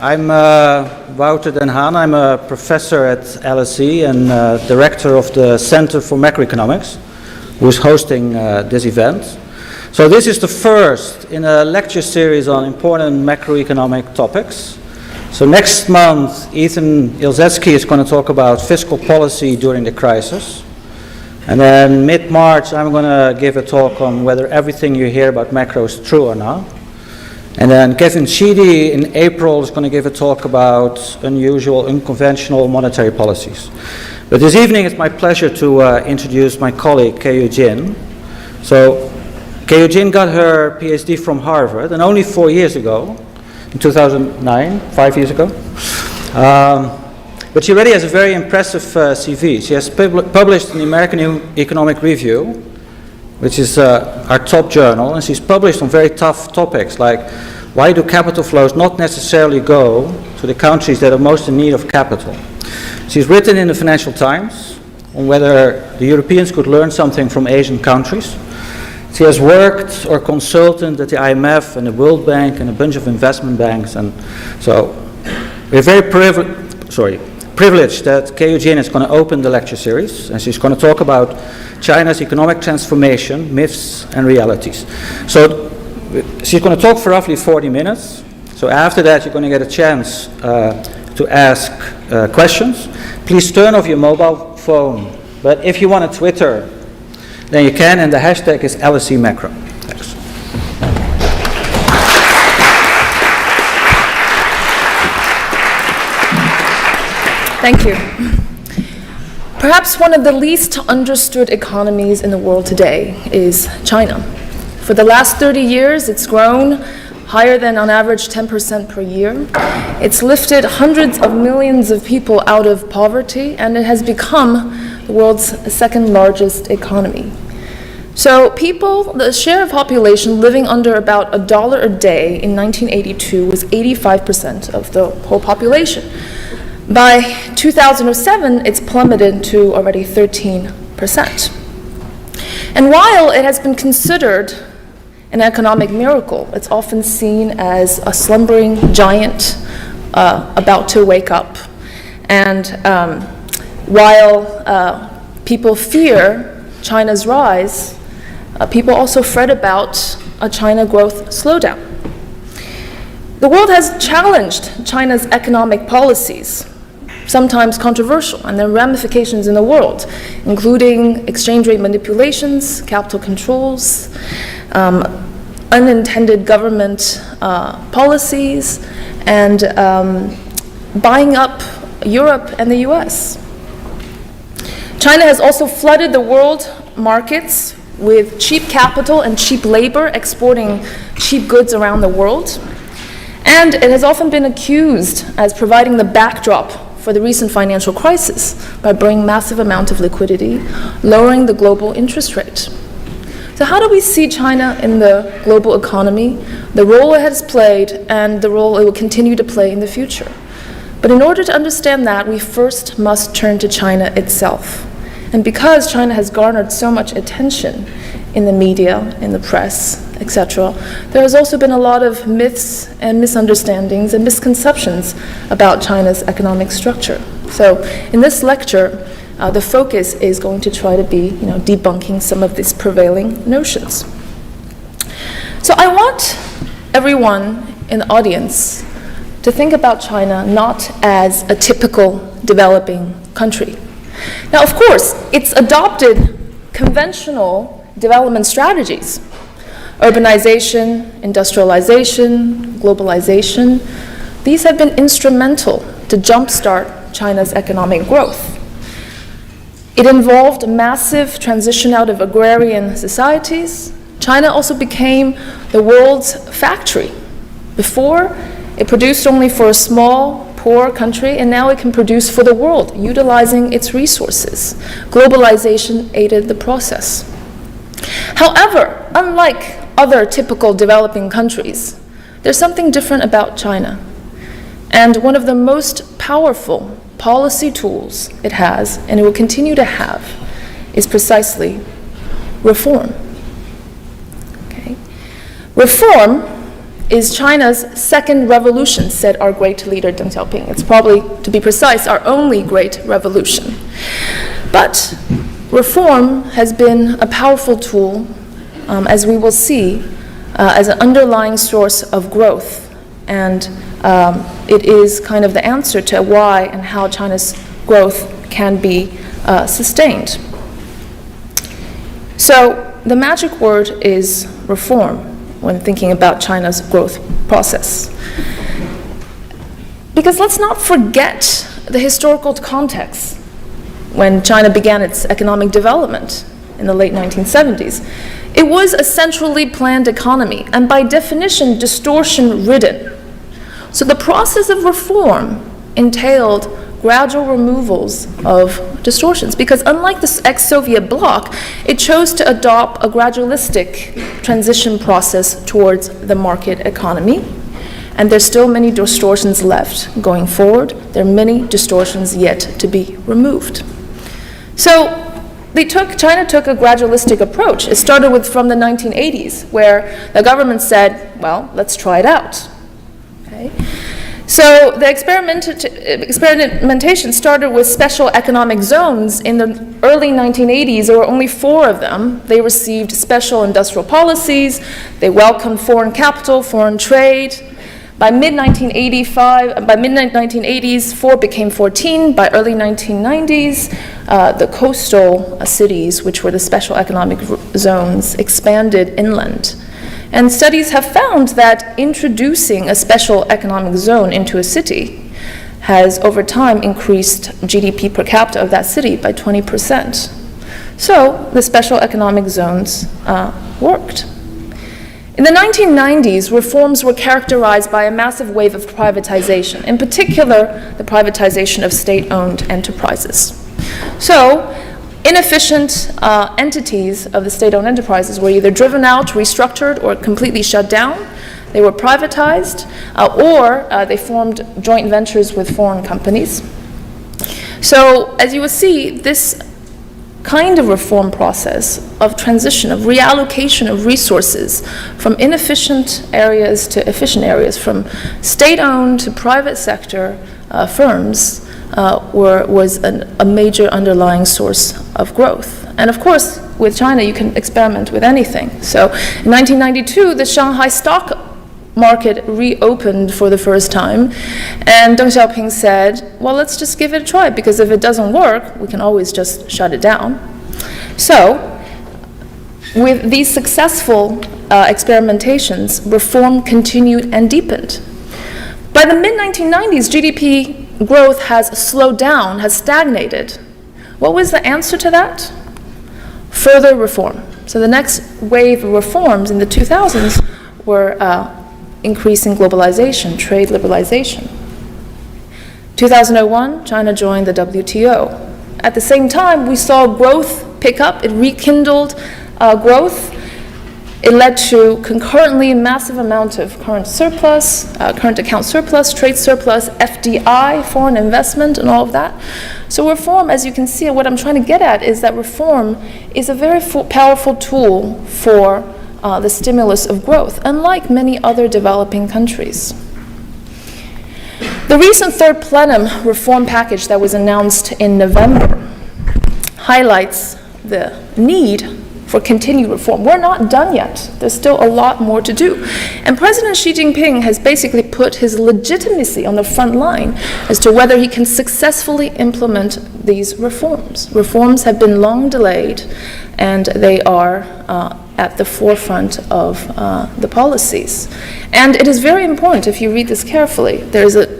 I'm Wouter Den Haan. I'm a professor at LSE and director of the Center for Macroeconomics, who is hosting this event. So this is the first in a lecture series on important macroeconomic topics. So next month, Ethan Ilzetsky is going to talk about fiscal policy during the crisis. And then mid-March, I'm going to give a talk on whether everything you hear about macro is true or not. And then Kevin Sheedy in April is going to give a talk about unusual, unconventional monetary policies. But this evening, it's my pleasure to introduce my colleague, Keiyu Jin. So Keiyu Jin got her PhD from Harvard, and only 4 years ago, in 2009, 5 years ago. But she already has a very impressive CV. She has published in the American Economic Review, which is our top journal, and she's published on very tough topics like why do capital flows not necessarily go to the countries that are most in need of capital. She's written in the Financial Times on whether the Europeans could learn something from Asian countries. She has worked or consulted at the IMF and the World Bank and a bunch of investment banks, and so we're very privileged that Keiyu Jin is going to open the lecture series, and she's going to talk about China's economic transformation, myths and realities. So she's going to talk for roughly 40 minutes. So after that, you're going to get a chance to ask questions. Please turn off your mobile phone. But if you want to Twitter, then you can, and the hashtag is LSE Macro. Thanks. Thank you. Perhaps one of the least understood economies in the world today is China. For the last 30 years, it's grown higher than on average 10% per year. It's lifted hundreds of millions of people out of poverty, and it has become the world's second largest economy. So the share of population living under about $1 a day in 1982 was 85% of the whole population. By 2007, it's plummeted to already 13%. And while it has been considered an economic miracle, it's often seen as a slumbering giant about to wake up. And while people fear China's rise, people also fret about a China growth slowdown. The world has challenged China's economic policies, sometimes controversial, and there are ramifications in the world, including exchange rate manipulations, capital controls, unintended government policies, and buying up Europe and the US. China has also flooded the world markets with cheap capital and cheap labor, exporting cheap goods around the world. And it has often been accused as providing the backdrop for the recent financial crisis by bringing massive amount of liquidity, lowering the global interest rate. So how do we see China in the global economy, the role it has played, and the role it will continue to play in the future? But in order to understand that, we first must turn to China itself. And because China has garnered so much attention in the media, in the press, etc., there has also been a lot of myths and misunderstandings and misconceptions about China's economic structure. So in this lecture, the focus is going to try to be debunking some of these prevailing notions. So I want everyone in the audience to think about China not as a typical developing country. Now, of course, it's adopted conventional development strategies: urbanization, industrialization, globalization. These have been instrumental to jumpstart China's economic growth. It involved a massive transition out of agrarian societies. China also became the world's factory. Before, it produced only for a small, poor country, and now it can produce for the world, utilizing its resources. Globalization aided the process. However, unlike other typical developing countries, there's something different about China. And one of the most powerful policy tools it has, and it will continue to have, is precisely reform. Okay? Reform is China's second revolution, said our great leader Deng Xiaoping. It's probably, to be precise, our only great revolution. But reform has been a powerful tool, as we will see, as an underlying source of growth. And it is kind of the answer to why and how China's growth can be sustained. So the magic word is reform when thinking about China's growth process. Because let's not forget the historical context when China began its economic development in the late 1970s. It was a centrally planned economy, and by definition, distortion-ridden. So the process of reform entailed gradual removals of distortions, because unlike the ex-Soviet bloc, it chose to adopt a gradualistic transition process towards the market economy. And there's still many distortions left going forward. There are many distortions yet to be removed. So China took a gradualistic approach. It started from the 1980s, where the government said, well, let's try it out. Okay? So the experimentation started with special economic zones. In the early 1980s, there were only 4 of them. They received special industrial policies. They welcomed foreign capital, foreign trade. By mid-1980s, 4 became 14. By early 1990s, the coastal cities, which were the special economic zones, expanded inland. And studies have found that introducing a special economic zone into a city has over time increased GDP per capita of that city by 20%. So the special economic zones worked. In the 1990s, reforms were characterized by a massive wave of privatization, in particular, the privatization of state-owned enterprises. So, inefficient entities of the state-owned enterprises were either driven out, restructured, or completely shut down. They were privatized, or they formed joint ventures with foreign companies. So, as you will see, this kind of reform process of transition, of reallocation of resources from inefficient areas to efficient areas, from state-owned to private sector firms, was a major underlying source of growth. And of course, with China, you can experiment with anything. So in 1992, the Shanghai stock market reopened for the first time, and Deng Xiaoping said, well, let's just give it a try, because if it doesn't work, we can always just shut it down. So, with these successful experimentations, reform continued and deepened. By the mid-1990s, GDP growth has slowed down, has stagnated. What was the answer to that? Further reform. So the next wave of reforms in the 2000s were increasing globalization, trade liberalization. 2001, China joined the WTO. At the same time, we saw growth pick up. It rekindled growth. It led to concurrently massive amount of current account surplus, trade surplus, FDI, foreign investment, and all of that. So reform, as you can see, what I'm trying to get at is that reform is a very powerful tool for the stimulus of growth, unlike many other developing countries. The recent third plenum reform package that was announced in November highlights the need for continued reform. We're not done yet. There's still a lot more to do. And President Xi Jinping has basically put his legitimacy on the front line as to whether he can successfully implement these reforms. Reforms have been long delayed, and they are at the forefront of the policies. And it is very important, if you read this carefully, there is a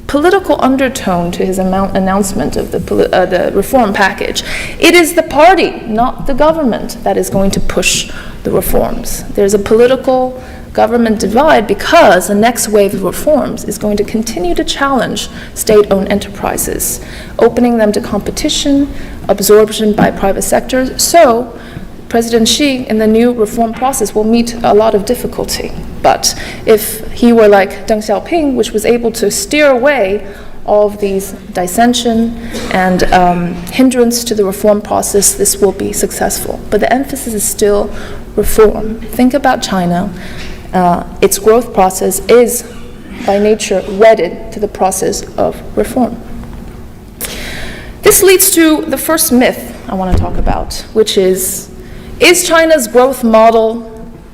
political undertone to his announcement of the reform package. It is the party, not the government, that is going to push the reforms. There's a political government divide because the next wave of reforms is going to continue to challenge state-owned enterprises, opening them to competition, absorption by private sectors. So President Xi, in the new reform process, will meet a lot of difficulty. But if he were like Deng Xiaoping, which was able to steer away all of these dissension and hindrance to the reform process, this will be successful. But the emphasis is still reform. Think about China its growth process is by nature wedded to the process of reform. This leads to the first myth I want to talk about, which is China's growth model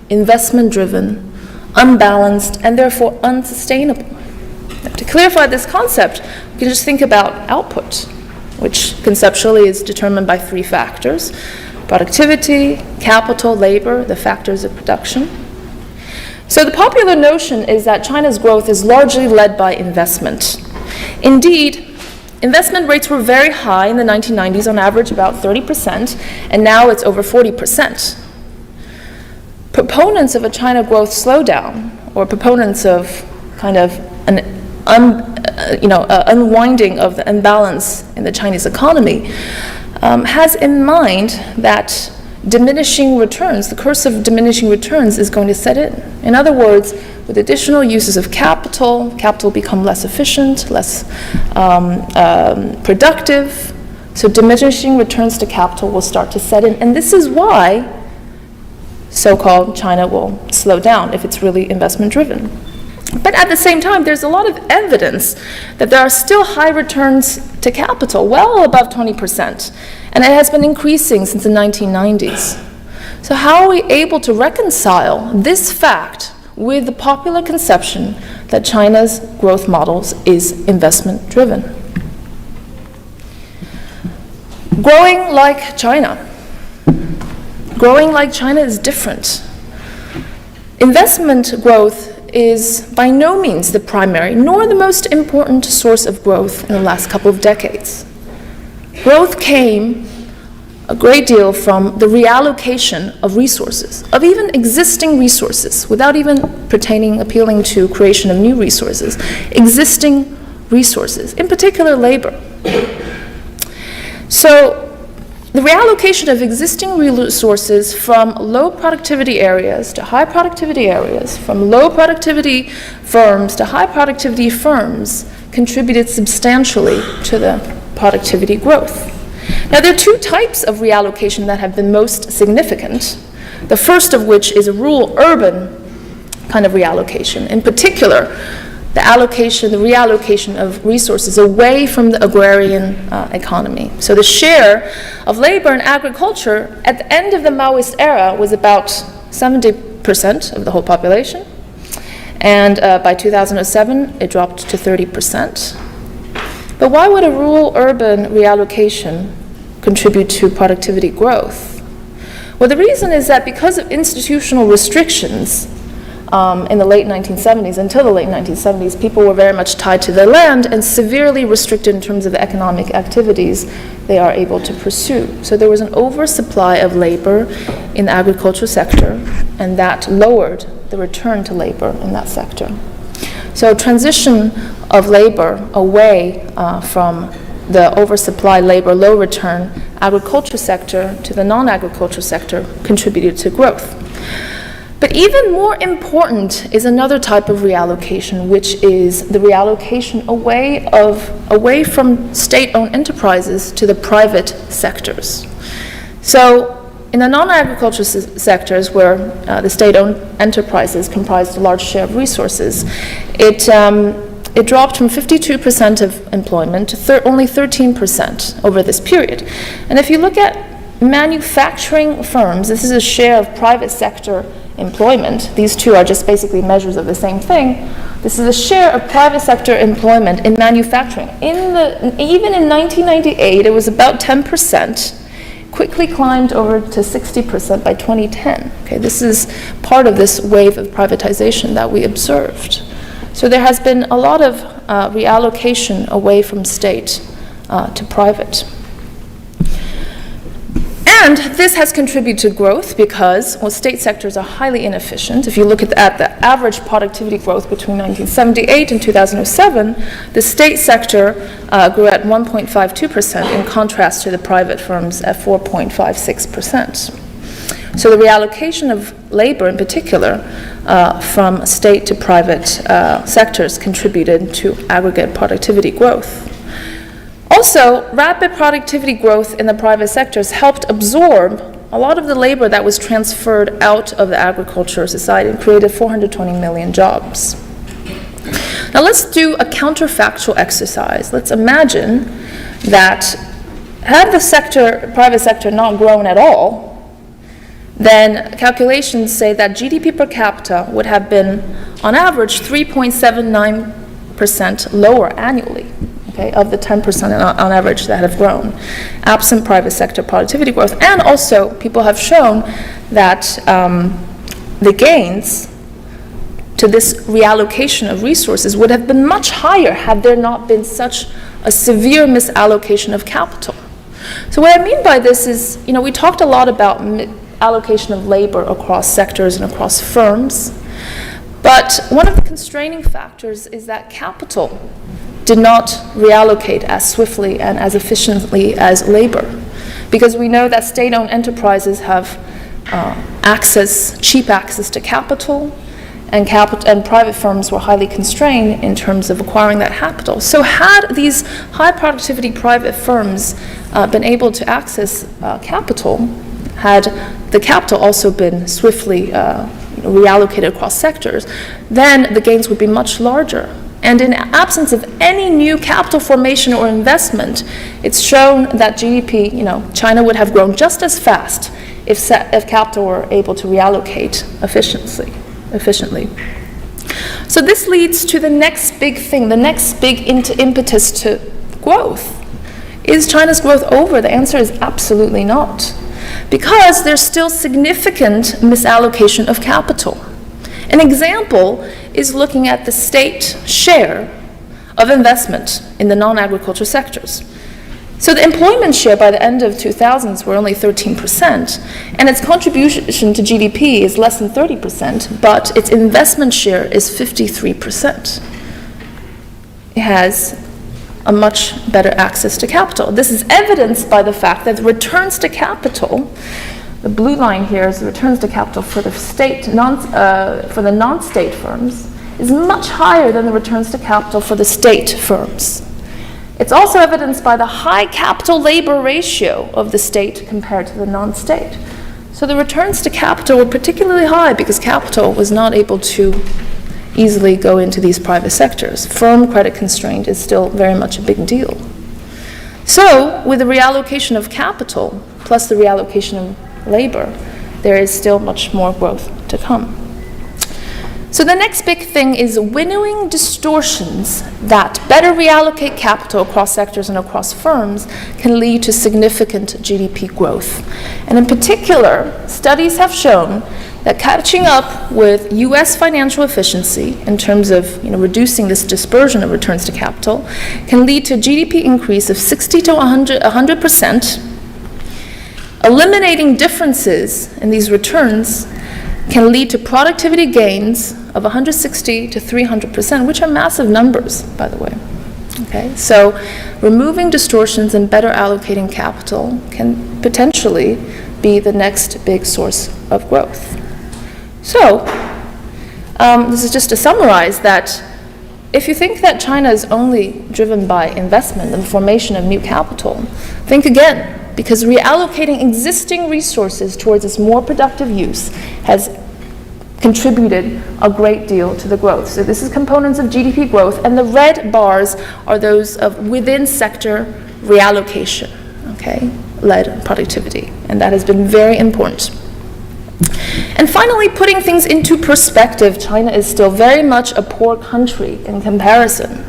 investment-driven, unbalanced, and therefore unsustainable? Now, to clarify this concept, we can just think about output, which conceptually is determined by three factors: productivity, capital, labor, the factors of production. So the popular notion is that China's growth is largely led by investment. Indeed, investment rates were very high in the 1990s, on average about 30%, and now it's over 40%. Proponents of a China growth slowdown, or proponents of kind of an unwinding of the imbalance in the Chinese economy, has in mind that diminishing returns, the curse of diminishing returns is going to set in. In other words, with additional uses of capital become less efficient, less productive, so diminishing returns to capital will start to set in. And this is why so-called China will slow down if it's really investment-driven. But at the same time, there's a lot of evidence that there are still high returns to capital, well above 20%, and it has been increasing since the 1990s. So how are we able to reconcile this fact with the popular conception that China's growth models is investment-driven? Growing like China. Growing like China is different. Investment growth is by no means the primary nor the most important source of growth in the last couple of decades. Growth came a great deal from the reallocation of resources, of even existing resources, without even appealing to creation of new resources, existing resources, in particular labor. So the reallocation of existing resources from low productivity areas to high productivity areas, from low productivity firms to high productivity firms, contributed substantially to the productivity growth. Now, there are two types of reallocation that have been most significant, the first of which is a rural-urban kind of reallocation. In particular, the reallocation of resources away from the agrarian economy. So the share of labor in agriculture at the end of the Maoist era was about 70% of the whole population. And by 2007, it dropped to 30%. But why would a rural-urban reallocation contribute to productivity growth? Well, the reason is that because of institutional restrictions in the late 1970s, until the late 1970s, people were very much tied to their land and severely restricted in terms of the economic activities they are able to pursue. So there was an oversupply of labor in the agricultural sector, and that lowered the return to labor in that sector. So transition of labor away from the oversupply labor, low return agriculture sector to the non-agricultural sector contributed to growth. But even more important is another type of reallocation, which is the reallocation away from state-owned enterprises to the private sectors. So in the non-agricultural sectors, where the state-owned enterprises comprised a large share of resources, it dropped from 52% of employment to only 13% over this period. And if you look at manufacturing firms, this is a share of private sector employment. These two are just basically measures of the same thing. This is a share of private sector employment in manufacturing. Even in 1998, it was about 10%, quickly climbed over to 60% by 2010. Okay, this is part of this wave of privatization that we observed. So there has been a lot of reallocation away from state to private. And this has contributed to growth because, well, state sectors are highly inefficient. If you look at the average productivity growth between 1978 and 2007, the state sector grew at 1.52% in contrast to the private firms at 4.56%. So the reallocation of labor in particular from state to private sectors contributed to aggregate productivity growth. Also, rapid productivity growth in the private sectors helped absorb a lot of the labor that was transferred out of the agricultural society and created 420 million jobs. Now let's do a counterfactual exercise. Let's imagine that had the private sector not grown at all, then calculations say that GDP per capita would have been, on average, 3.79% lower annually, okay, of the 10% on average that have grown, absent private sector productivity growth. And also, people have shown that the gains to this reallocation of resources would have been much higher had there not been such a severe misallocation of capital. So what I mean by this is, we talked a lot about allocation of labor across sectors and across firms, but one of the constraining factors is that capital did not reallocate as swiftly and as efficiently as labor, because we know that state-owned enterprises have cheap access to capital, and private firms were highly constrained in terms of acquiring that capital. So had these high productivity private firms been able to access capital, had the capital also been swiftly reallocated across sectors, then the gains would be much larger. And in absence of any new capital formation or investment, it's shown that GDP, China would have grown just as fast if capital were able to reallocate efficiently. So this leads to the next big thing, the next big impetus to growth. Is China's growth over? The answer is absolutely not, because there's still significant misallocation of capital. An example is looking at the state share of investment in the non-agriculture sectors. So the employment share by the end of 2000s were only 13%, and its contribution to GDP is less than 30%, but its investment share is 53%. It has a much better access to capital. This is evidenced by the fact that the returns to capital, the blue line here is the returns to capital for the for the non-state firms, is much higher than the returns to capital for the state firms. It's also evidenced by the high capital labor ratio of the state compared to the non-state. So the returns to capital were particularly high because capital was not able to easily go into these private sectors. Firm credit constraint is still very much a big deal. So with the reallocation of capital plus the reallocation of labor, there is still much more growth to come. So the next big thing is winnowing distortions that better reallocate capital across sectors and across firms can lead to significant GDP growth. And in particular, studies have shown that catching up with US financial efficiency in terms of reducing this dispersion of returns to capital can lead to a GDP increase of 60 to 100%. Eliminating differences in these returns can lead to productivity gains of 160 to 300%, which are massive numbers, by the way. Okay, so removing distortions and better allocating capital can potentially be the next big source of growth. So this is just to summarize that if you think that China is only driven by investment and formation of new capital, think again, because reallocating existing resources towards its more productive use has contributed a great deal to the growth. So this is components of GDP growth, and the red bars are those of within sector reallocation, okay, led productivity, and that has been very important. And finally, putting things into perspective, China is still very much a poor country in comparison.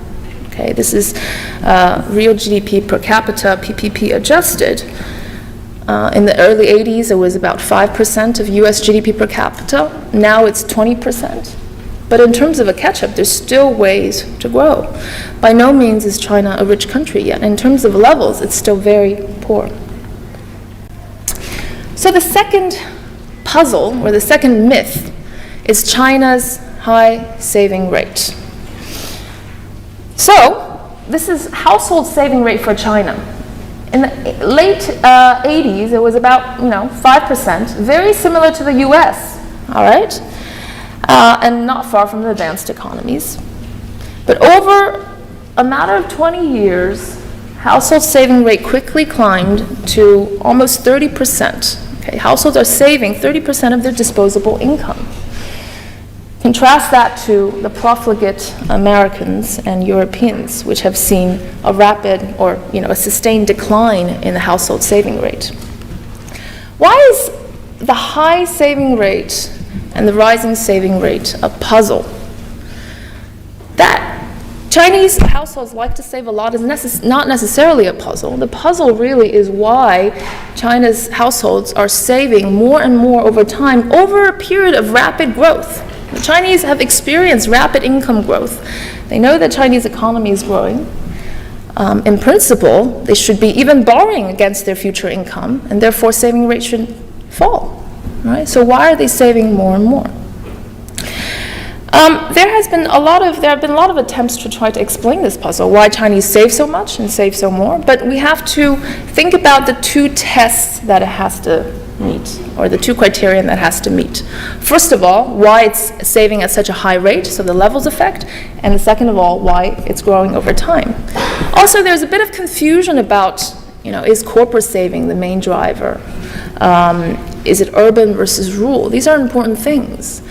Okay, this is real GDP per capita, PPP adjusted. In the early 80s, it was about 5% of US GDP per capita. Now it's 20%. But in terms of a catch-up, there's still ways to grow. By no means is China a rich country yet. In terms of levels, it's still very poor. So the second puzzle, or the second myth, is China's high saving rate. So this is household saving rate for China. In the late 80s, it was about 5%, very similar to the US, all right, and not far from the advanced economies. But over a matter of 20 years, household saving rate quickly climbed to almost 30%, Okay, households are saving 30% of their disposable income. Contrast that to the profligate Americans and Europeans, which have seen a rapid or a sustained decline in the household saving rate. Why is the high saving rate and the rising saving rate a puzzle? That Chinese households like to save a lot is not necessarily a puzzle. The puzzle really is why China's households are saving more and more over time over a period of rapid growth. The Chinese have experienced rapid income growth. They know the Chinese economy is growing. In principle, they should be even borrowing against their future income, and therefore saving rate should fall. Right? So why are they saving more and more? There have been a lot of attempts to try to explain this puzzle, why Chinese save so much and save so more, but we have to think about the two tests that it has to meet, or the two criterion that has to meet. First of all, why it's saving at such a high rate, so the levels effect, and second of all, why it's growing over time. Also, there's a bit of confusion about, is corporate saving the main driver? Is it urban versus rural? These are important things.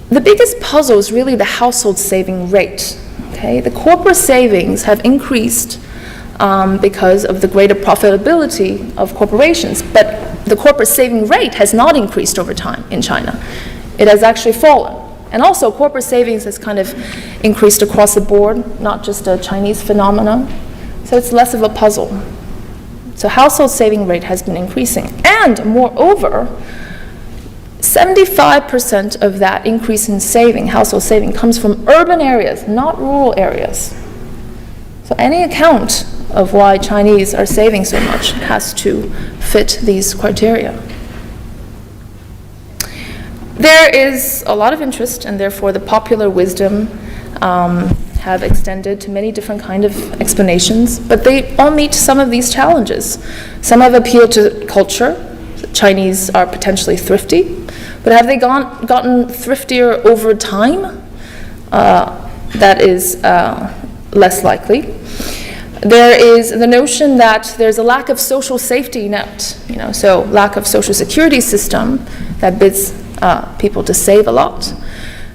The biggest puzzle is really the household saving rate. Okay? The corporate savings have increased because of the greater profitability of corporations, but the corporate saving rate has not increased over time in China. It has actually fallen. And also, corporate savings has kind of increased across the board, not just a Chinese phenomenon. So it's less of a puzzle. So household saving rate has been increasing. And moreover, 75% of that increase in household saving, comes from urban areas, not rural areas. So any account of why Chinese are saving so much has to fit these criteria. There is a lot of interest, and therefore the popular wisdom have extended to many different kind of explanations, but they all meet some of these challenges. Some have appealed to culture. Chinese are potentially thrifty, but have they gotten thriftier over time? That is less likely. There is the notion that there's a lack of social safety net, so lack of social security system that bids people to save a lot.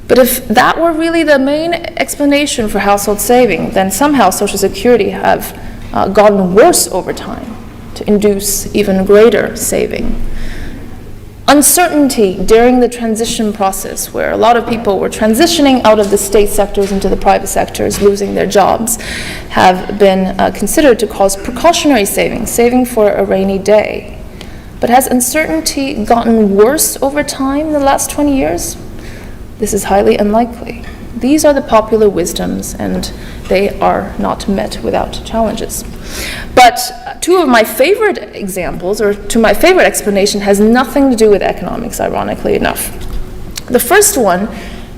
But if that were really the main explanation for household saving, then somehow social security have gotten worse over time to induce even greater saving. Uncertainty during the transition process, where a lot of people were transitioning out of the state sectors into the private sectors, losing their jobs, have been considered to cause precautionary saving for a rainy day. But has uncertainty gotten worse over time in the last 20 years? This is highly unlikely. These are the popular wisdoms, and they are not met without challenges. But two of my favorite examples, or to my favorite explanation, has nothing to do with economics, ironically enough. The first one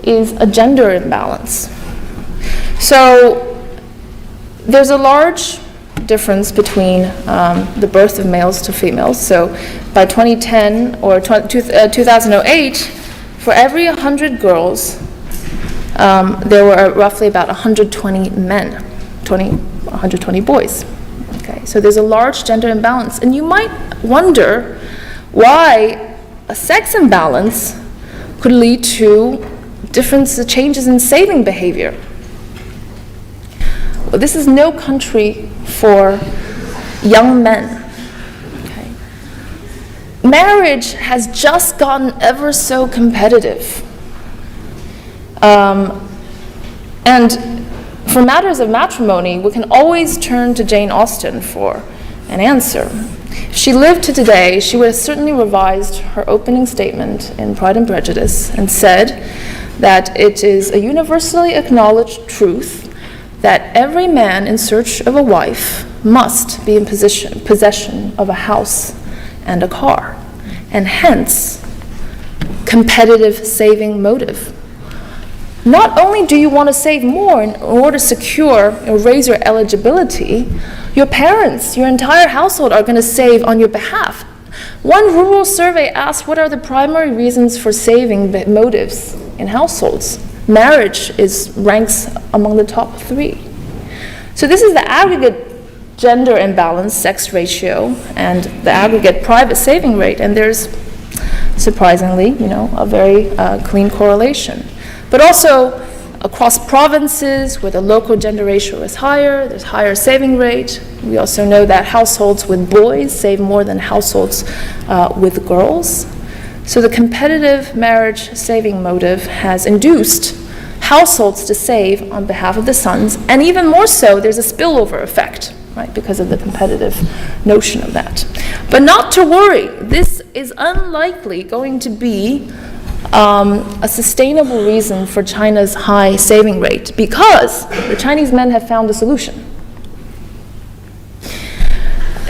is a gender imbalance. So there's a large difference between the birth of males to females. So by 2010 or 2008, for every 100 girls, there were roughly about 120 men, 120 boys. Okay, so there's a large gender imbalance. And you might wonder why a sex imbalance could lead to changes in saving behavior. Well, this is no country for young men. Okay. Marriage has just gotten ever so competitive. And for matters of matrimony, we can always turn to Jane Austen for an answer. If she lived to today, she would have certainly revised her opening statement in Pride and Prejudice and said that it is a universally acknowledged truth that every man in search of a wife must be in possession of a house and a car, and hence, competitive saving motive. Not only do you want to save more in order to secure or raise your eligibility, your parents, your entire household are going to save on your behalf. One rural survey asked what are the primary reasons for saving motives in households. Marriage ranks among the top 3. So this is the aggregate gender imbalance, sex ratio, and the aggregate private saving rate, and there's surprisingly, a very clean correlation. But also across provinces where the local gender ratio is higher, there's higher saving rate. We also know that households with boys save more than households with girls. So the competitive marriage saving motive has induced households to save on behalf of the sons, and even more so, there's a spillover effect, right, because of the competitive notion of that. But not to worry, this is unlikely going to be a sustainable reason for China's high saving rate, because the Chinese men have found a solution.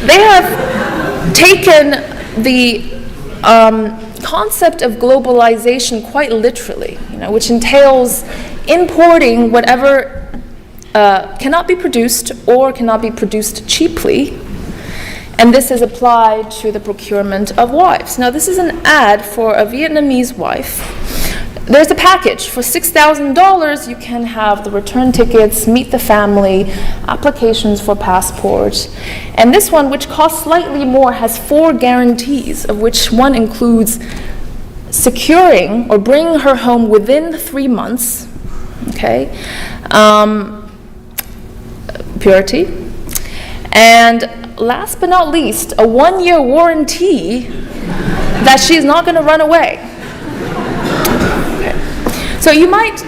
They have taken the concept of globalization quite literally, which entails importing whatever cannot be produced or cannot be produced cheaply, and this is applied to the procurement of wives. Now, this is an ad for a Vietnamese wife. There's a package. For $6,000, you can have the return tickets, meet the family, applications for passports. And this one, which costs slightly more, has 4 guarantees, of which one includes securing or bringing her home within 3 months, okay, purity, and last but not least, a 1-year warranty that she's not going to run away. Okay. So you might,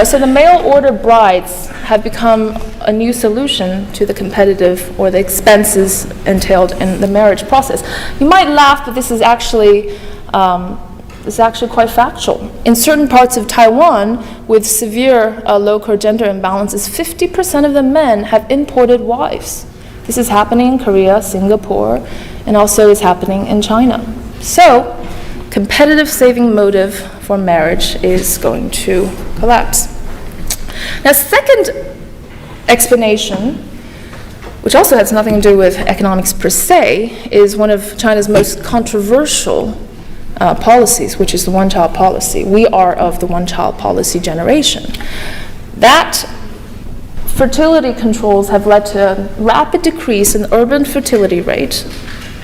so the mail order brides have become a new solution to the competitive or the expenses entailed in the marriage process. You might laugh, but this is actually quite factual. In certain parts of Taiwan, with severe local gender imbalances, 50% of the men have imported wives. This is happening in Korea, Singapore, and also is happening in China. So, competitive saving motive for marriage is going to collapse. Now, second explanation, which also has nothing to do with economics per se, is one of China's most controversial policies, which is the one-child policy. We are of the one-child policy generation. That fertility controls have led to a rapid decrease in urban fertility rate,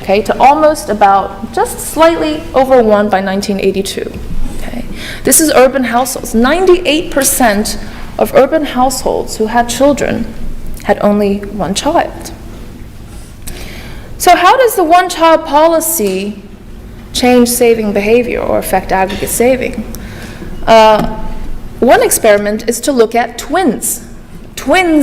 okay, to almost about just slightly over 1 by 1982. Okay. This is urban households. 98% of urban households who had children had only one child. So how does the one-child policy change saving behavior or affect aggregate saving? One experiment is to look at twins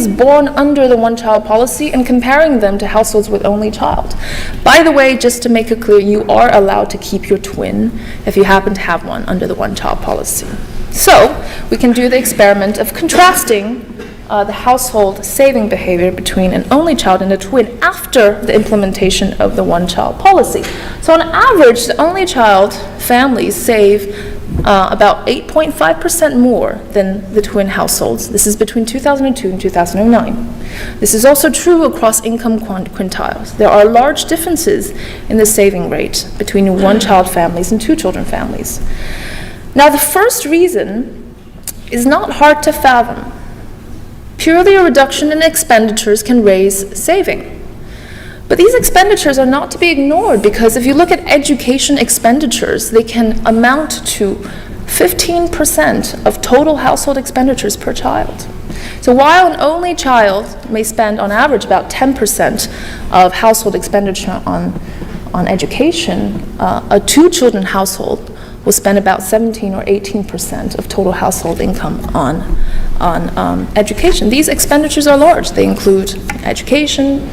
born under the one-child policy and comparing them to households with only child. By the way, just to make it clear, you are allowed to keep your twin if you happen to have one under the one-child policy. So we can do the experiment of contrasting the household saving behavior between an only child and a twin after the implementation of the one-child policy. So on average, the only child families save about 8.5% more than the twin households. This is between 2002 and 2009. This is also true across income quintiles. There are large differences in the saving rate between one-child families and two-children families. Now, the first reason is not hard to fathom. Purely a reduction in expenditures can raise saving. But these expenditures are not to be ignored, because if you look at education expenditures, they can amount to 15% of total household expenditures per child. So while an only child may spend on average about 10% of household expenditure on education, a two-children household will spend about 17 or 18% of total household income on education. These expenditures are large. They include education,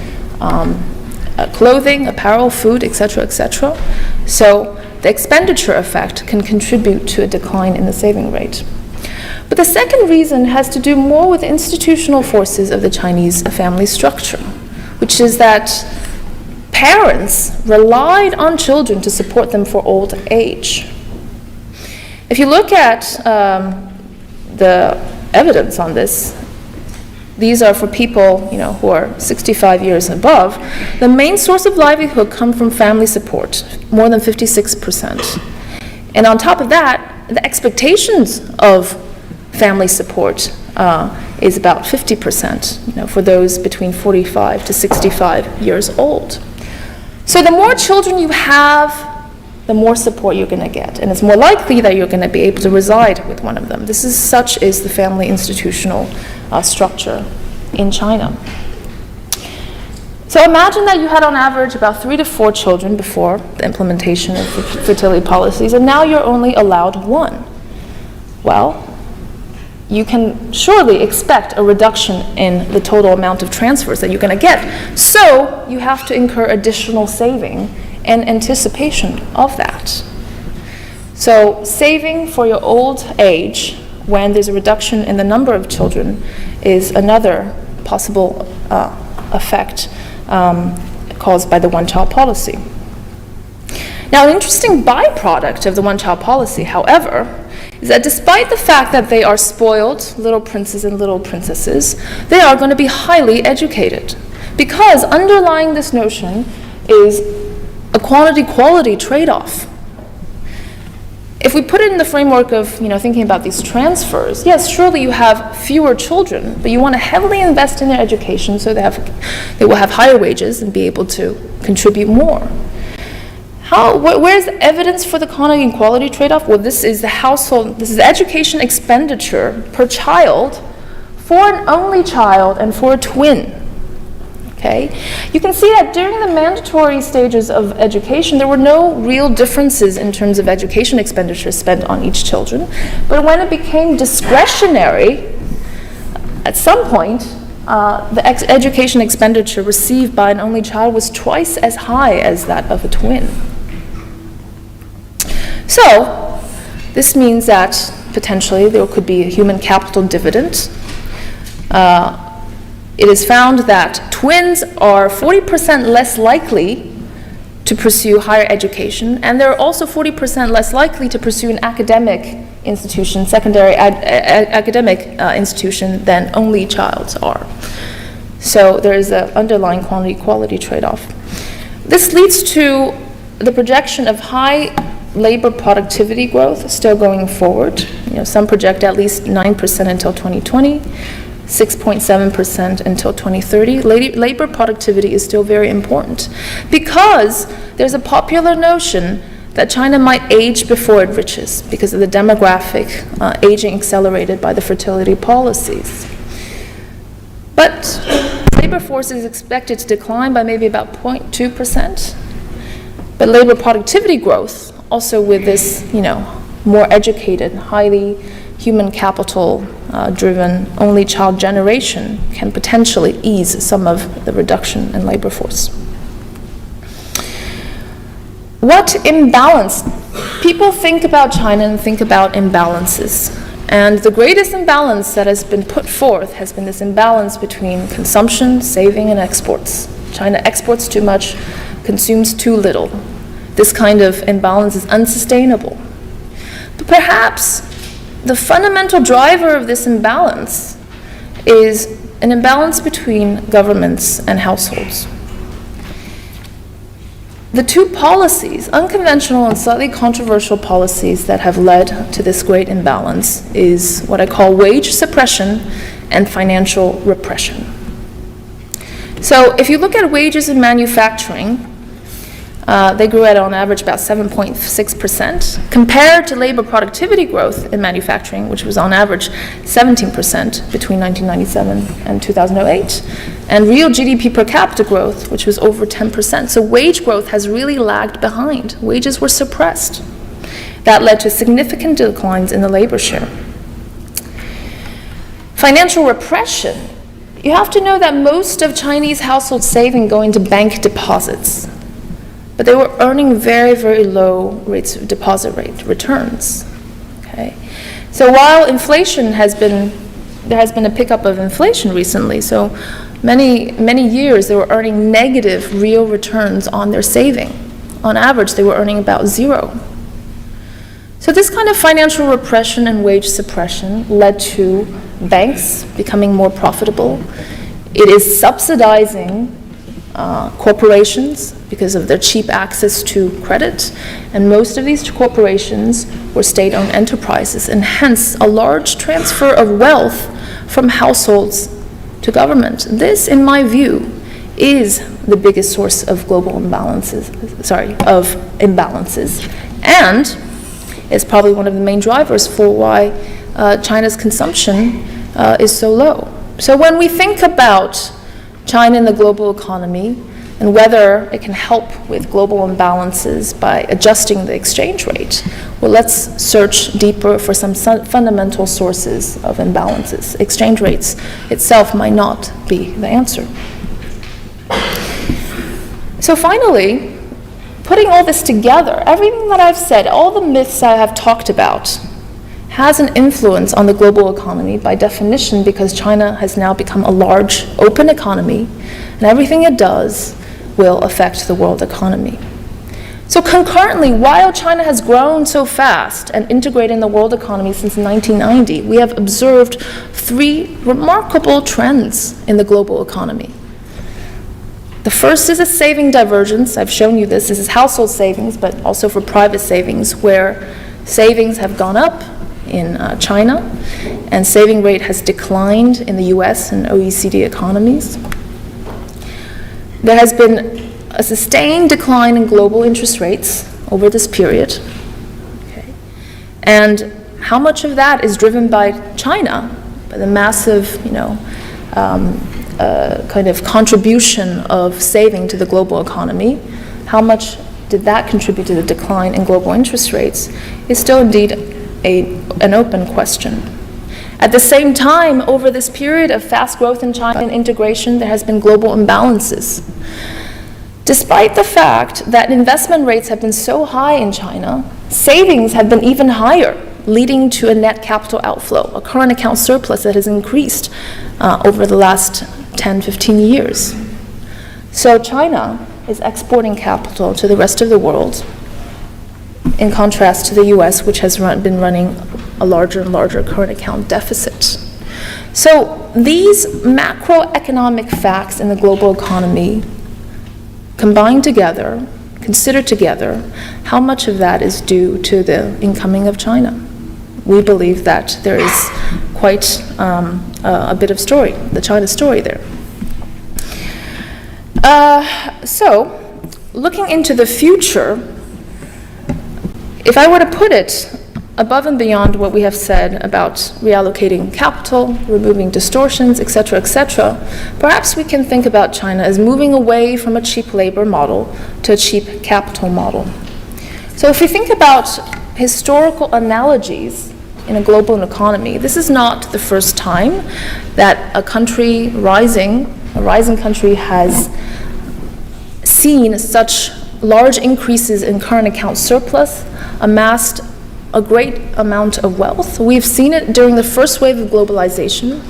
clothing, apparel, food, etc., etc. So the expenditure effect can contribute to a decline in the saving rate. But the second reason has to do more with the institutional forces of the Chinese family structure, which is that parents relied on children to support them for old age. If you look at the evidence on this, these are for people, who are 65 years and above. The main source of livelihood comes from family support, more than 56%. And on top of that, the expectations of family support is about 50%, for those between 45 to 65 years old. So the more children you have, the more support you're going to get, and it's more likely that you're going to be able to reside with one of them. Such is the family institutional structure in China. So imagine that you had on average about 3 to 4 children before the implementation of fertility policies, and now you're only allowed 1. Well, you can surely expect a reduction in the total amount of transfers that you're going to get. So you have to incur additional saving in anticipation of that. So saving for your old age when there's a reduction in the number of children is another possible effect caused by the one-child policy. Now, an interesting byproduct of the one-child policy, however, is that despite the fact that they are spoiled little princes and little princesses, they are going to be highly educated. Because underlying this notion is a quantity-quality trade-off. If we put it in the framework of thinking about these transfers, yes, surely you have fewer children, but you want to heavily invest in their education so they will have higher wages and be able to contribute more. Where's the evidence for the quantity and quality trade-off? Well, this is the education expenditure per child for an only child and for a twin. Okay? You can see that during the mandatory stages of education, there were no real differences in terms of education expenditure spent on each children. But when it became discretionary, at some point, the education expenditure received by an only child was twice as high as that of a twin. So, this means that potentially there could be a human capital dividend. It is found that twins are 40% less likely to pursue higher education, and they're also 40% less likely to pursue an academic institution, secondary academic institution, than only childs are. So there is an underlying quantity-quality trade-off. This leads to the projection of high labor productivity growth still going forward. Some project at least 9% until 2020, 6.7% until 2030. Labor productivity is still very important because there's a popular notion that China might age before it riches because of the demographic aging accelerated by the fertility policies. But labor force is expected to decline by maybe about 0.2%. But labor productivity growth, also with this, more educated, highly human capital driven only child generation, can potentially ease some of the reduction in labor force. What imbalance? People think about China and think about imbalances. And the greatest imbalance that has been put forth has been this imbalance between consumption, saving, and exports. China exports too much, consumes too little. This kind of imbalance is unsustainable. But perhaps the fundamental driver of this imbalance is an imbalance between governments and households. The two policies, unconventional and slightly controversial policies that have led to this great imbalance is what I call wage suppression and financial repression. So if you look at wages in manufacturing, they grew at on average about 7.6%, compared to labor productivity growth in manufacturing, which was on average 17% between 1997 and 2008, and real GDP per capita growth, which was over 10%. So wage growth has really lagged behind. Wages were suppressed. That led to significant declines in the labor share. Financial repression. You have to know that most of Chinese household saving go into bank deposits. But they were earning very, very low rates of deposit rate returns. Okay, so while there has been a pickup of inflation recently. So many years they were earning negative real returns on their saving. On average, they were earning about 0. So this kind of financial repression and wage suppression led to banks becoming more profitable. It is subsidizing corporations because of their cheap access to credit, and most of these corporations or state-owned enterprises, and hence a large transfer of wealth from households to government. This, in my view, is the biggest source of global imbalances, and is probably one of the main drivers for why China's consumption is so low. So when we think about China in the global economy and whether it can help with global imbalances by adjusting the exchange rate, well, let's search deeper for some fundamental sources of imbalances. Exchange rates itself might not be the answer. So finally, putting all this together, everything that I've said, all the myths I have talked about, has an influence on the global economy by definition, because China has now become a large, open economy, and everything it does will affect the world economy. So concurrently, while China has grown so fast and integrated in the world economy since 1990, we have observed three remarkable trends in the global economy. The first is a saving divergence. I've shown you this. This is household savings, but also for private savings, where savings have gone up in China, and saving rate has declined in the US and OECD economies. There has been a sustained decline in global interest rates over this period. Okay. And how much of that is driven by China, by the massive, kind of contribution of saving to the global economy? How much did that contribute to the decline in global interest rates is still indeed an open question. At the same time, over this period of fast growth in China and integration, there has been global imbalances. Despite the fact that investment rates have been so high in China, savings have been even higher, leading to a net capital outflow, a current account surplus that has increased over the last 10, 15 years. So China is exporting capital to the rest of the world, in contrast to the US, which has been running a larger and larger current account deficit. So these macroeconomic facts in the global economy combined together, considered together, how much of that is due to the incoming of China? We believe that there is quite a bit of story, the China story there. So, looking into the future, if I were to put it above and beyond what we have said about reallocating capital, removing distortions, etc., perhaps we can think about China as moving away from a cheap labor model to a cheap capital model. So if we think about historical analogies in a global economy, this is not the first time that a rising country has seen such large increases in current account surplus, amassed a great amount of wealth. We've seen it during the first wave of globalization.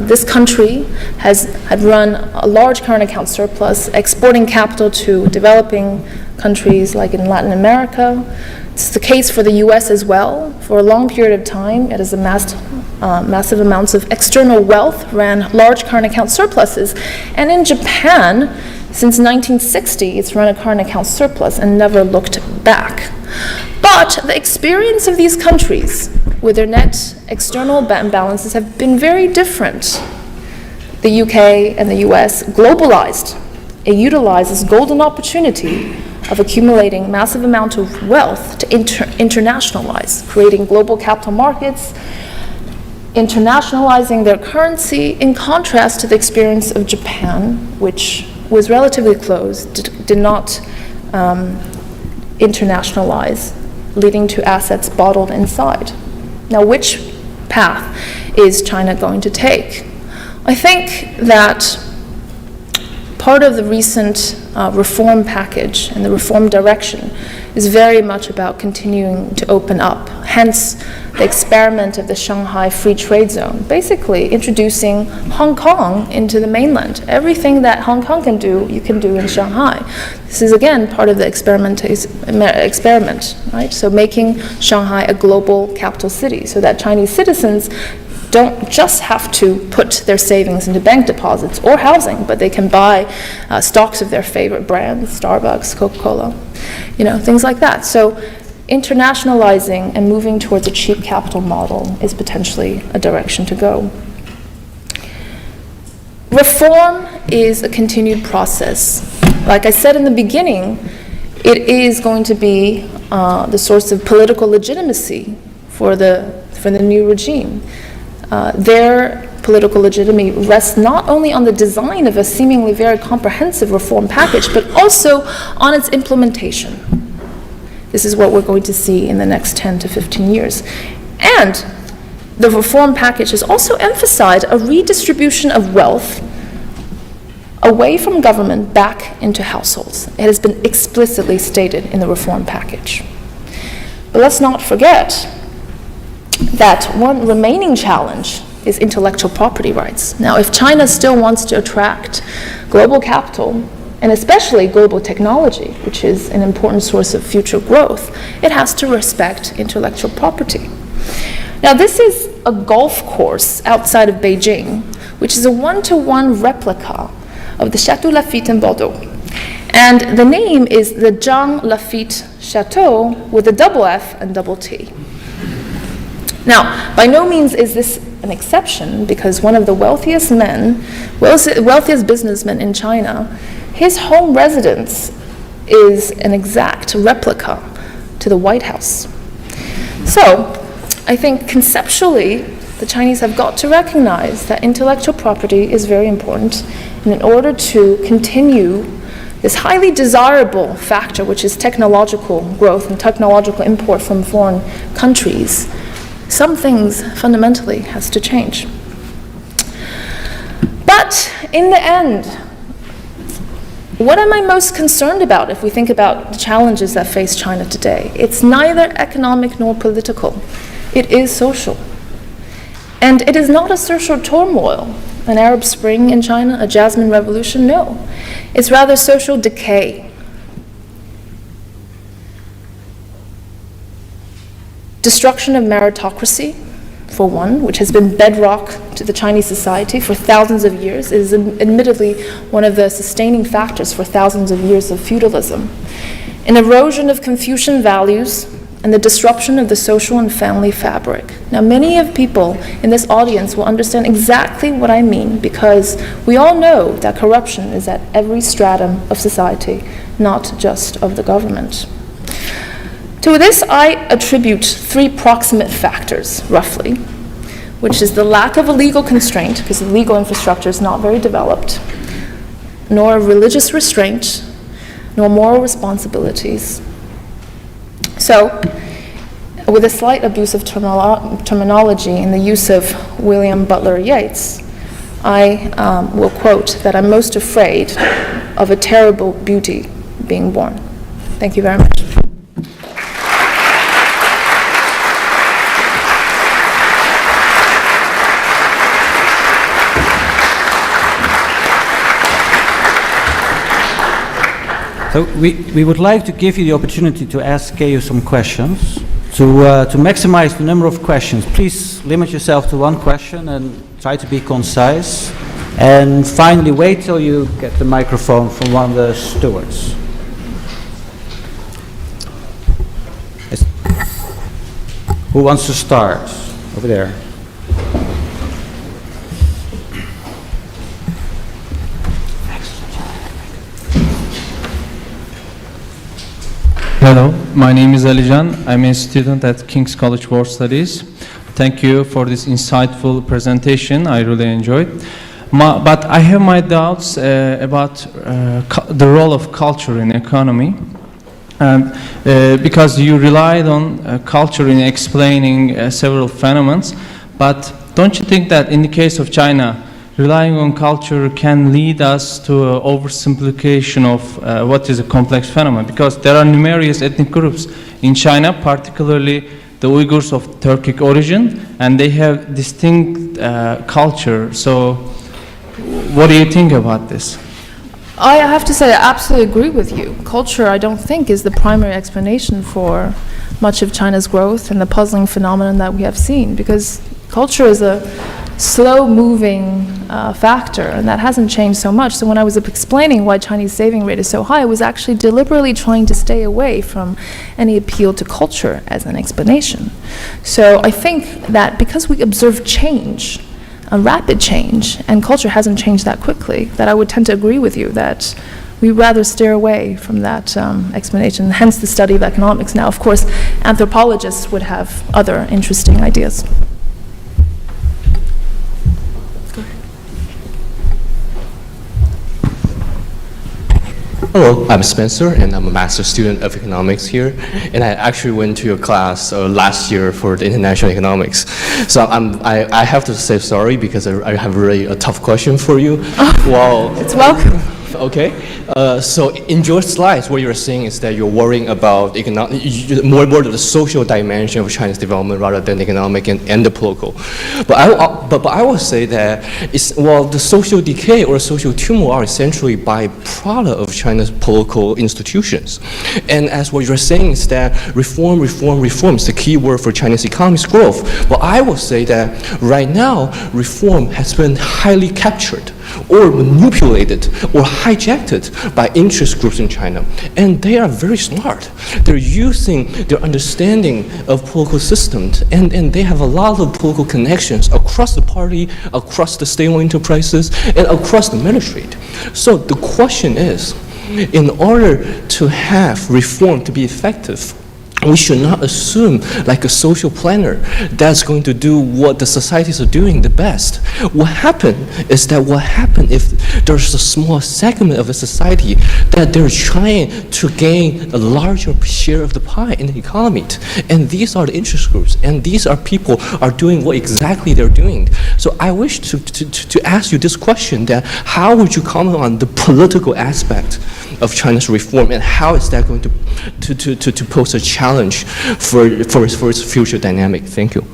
This country had run a large current account surplus, exporting capital to developing countries like in Latin America. It's the case for the US as well. For a long period of time, it has amassed massive amounts of external wealth, ran large current account surpluses. And in Japan, since 1960, it's run a current account surplus and never looked back. But the experience of these countries with their net external imbalances have been very different. The UK and the US globalized. It utilized this golden opportunity of accumulating massive amount of wealth to internationalize, creating global capital markets, internationalizing their currency, in contrast to the experience of Japan, which was relatively closed, did not internationalize, leading to assets bottled inside. Now, which path is China going to take? I think that part of the recent reform package and the reform direction is very much about continuing to open up. Hence, the experiment of the Shanghai Free Trade Zone, basically introducing Hong Kong into the mainland. Everything that Hong Kong can do, you can do in Shanghai. This is, again, part of the experiment, right? So making Shanghai a global capital city so that Chinese citizens don't just have to put their savings into bank deposits or housing, but they can buy stocks of their favorite brands, Starbucks, Coca-Cola, things like that. So internationalizing and moving towards a cheap capital model is potentially a direction to go. Reform is a continued process. Like I said in the beginning, it is going to be the source of political legitimacy for the new regime. Their political legitimacy rests not only on the design of a seemingly very comprehensive reform package, but also on its implementation. This is what we're going to see in the next 10 to 15 years. And the reform package has also emphasized a redistribution of wealth away from government back into households. It has been explicitly stated in the reform package. But let's not forget that one remaining challenge is intellectual property rights. Now, if China still wants to attract global capital, and especially global technology, which is an important source of future growth, it has to respect intellectual property. Now, this is a golf course outside of Beijing, which is a one-to-one replica of the Chateau Lafite in Bordeaux. And the name is the Zhang Lafite Chateau with a double F and double T. Now, by no means is this an exception, because one of the wealthiest businessmen in China, his home residence is an exact replica to the White House. So, I think conceptually, the Chinese have got to recognize that intellectual property is very important, and in order to continue this highly desirable factor, which is technological growth and technological import from foreign countries, some things fundamentally has to change. But in the end, what am I most concerned about if we think about the challenges that face China today? It's neither economic nor political. It is social. And it is not a social turmoil, an Arab Spring in China, a Jasmine Revolution, no. It's rather social decay. Destruction of meritocracy, for one, which has been bedrock to the Chinese society for thousands of years. It is admittedly one of the sustaining factors for thousands of years of feudalism. An erosion of Confucian values and the disruption of the social and family fabric. Now, many of people in this audience will understand exactly what I mean, because we all know that corruption is at every stratum of society, not just of the government. To this, I attribute three proximate factors, roughly, which is the lack of a legal constraint, because the legal infrastructure is not very developed, nor religious restraint, nor moral responsibilities. So, with a slight abuse of terminology in the use of William Butler Yeats, I will quote that I'm most afraid of a terrible beauty being born. Thank you very much. So we would like to give you the opportunity to ask Keiyu some questions. To maximize the number of questions, please limit yourself to one question and try to be concise. And finally, wait till you get the microphone from one of the stewards. Yes. Who wants to start? Over there. Hello, my name is Alijan. I'm a student at King's College War Studies. Thank you for this insightful presentation. I really enjoyed. But I have my doubts about the role of culture in economy. And because you relied on culture in explaining several phenomena, but don't you think that in the case of China, relying on culture can lead us to an oversimplification of what is a complex phenomenon? Because there are numerous ethnic groups in China, particularly the Uyghurs of Turkic origin, and they have distinct culture. So what do you think about this? I have to say I absolutely agree with you. Culture, I don't think, is the primary explanation for much of China's growth and the puzzling phenomenon that we have seen, because culture is a slow-moving factor, and that hasn't changed so much. So when I was explaining why Chinese saving rate is so high, I was actually deliberately trying to stay away from any appeal to culture as an explanation. So I think that because we observe change, a rapid change, and culture hasn't changed that quickly, that I would tend to agree with you that we rather steer away from that explanation, hence the study of economics. Now, of course, anthropologists would have other interesting ideas. Hello, I'm Spencer, and I'm a master's student of economics here. And I actually went to your class last year for the international economics. So I have to say sorry because I have really a tough question for you. Well, It's welcome. Okay, so in your slides, what you're saying is that you're worrying about more of the social dimension of China's development rather than the economic and the political. But I will say that the social decay or social turmoil are essentially byproduct of China's political institutions. And as what you're saying is that reform is the key word for Chinese economy's growth. Well, I will say that right now, reform has been highly captured or manipulated or hijacked by interest groups in China. And they are very smart. They're using their understanding of political systems, and they have a lot of political connections across the party, across the state-owned enterprises, and across the military. So the question is, in order to have reform to be effective, we should not assume like a social planner that's going to do what the societies are doing the best. What happened if there's a small segment of a society that they're trying to gain a larger share of the pie in the economy. And these are the interest groups, and these are people are doing what exactly they're doing. So I wish to ask you this question, that how would you comment on the political aspect of China's reform, and how is that going to pose a challenge for its future dynamic? Thank you.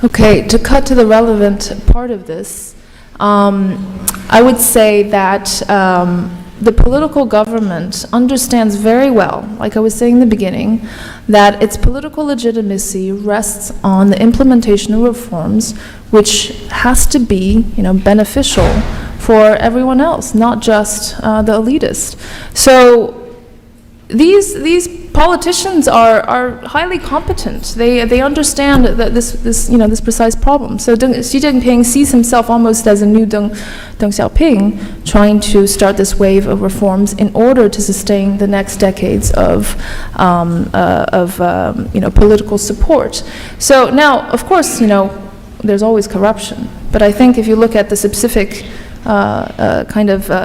Okay, to cut to the relevant part of this, I would say that the political government understands very well, like I was saying in the beginning, that its political legitimacy rests on the implementation of reforms, which has to be, beneficial for everyone else, not just the elitist. So these politicians are highly competent. They understand that this precise problem. So Xi Jinping sees himself almost as a new Deng Xiaoping, trying to start this wave of reforms in order to sustain the next decades of political support. So now, of course, there's always corruption. But I think if you look at the specific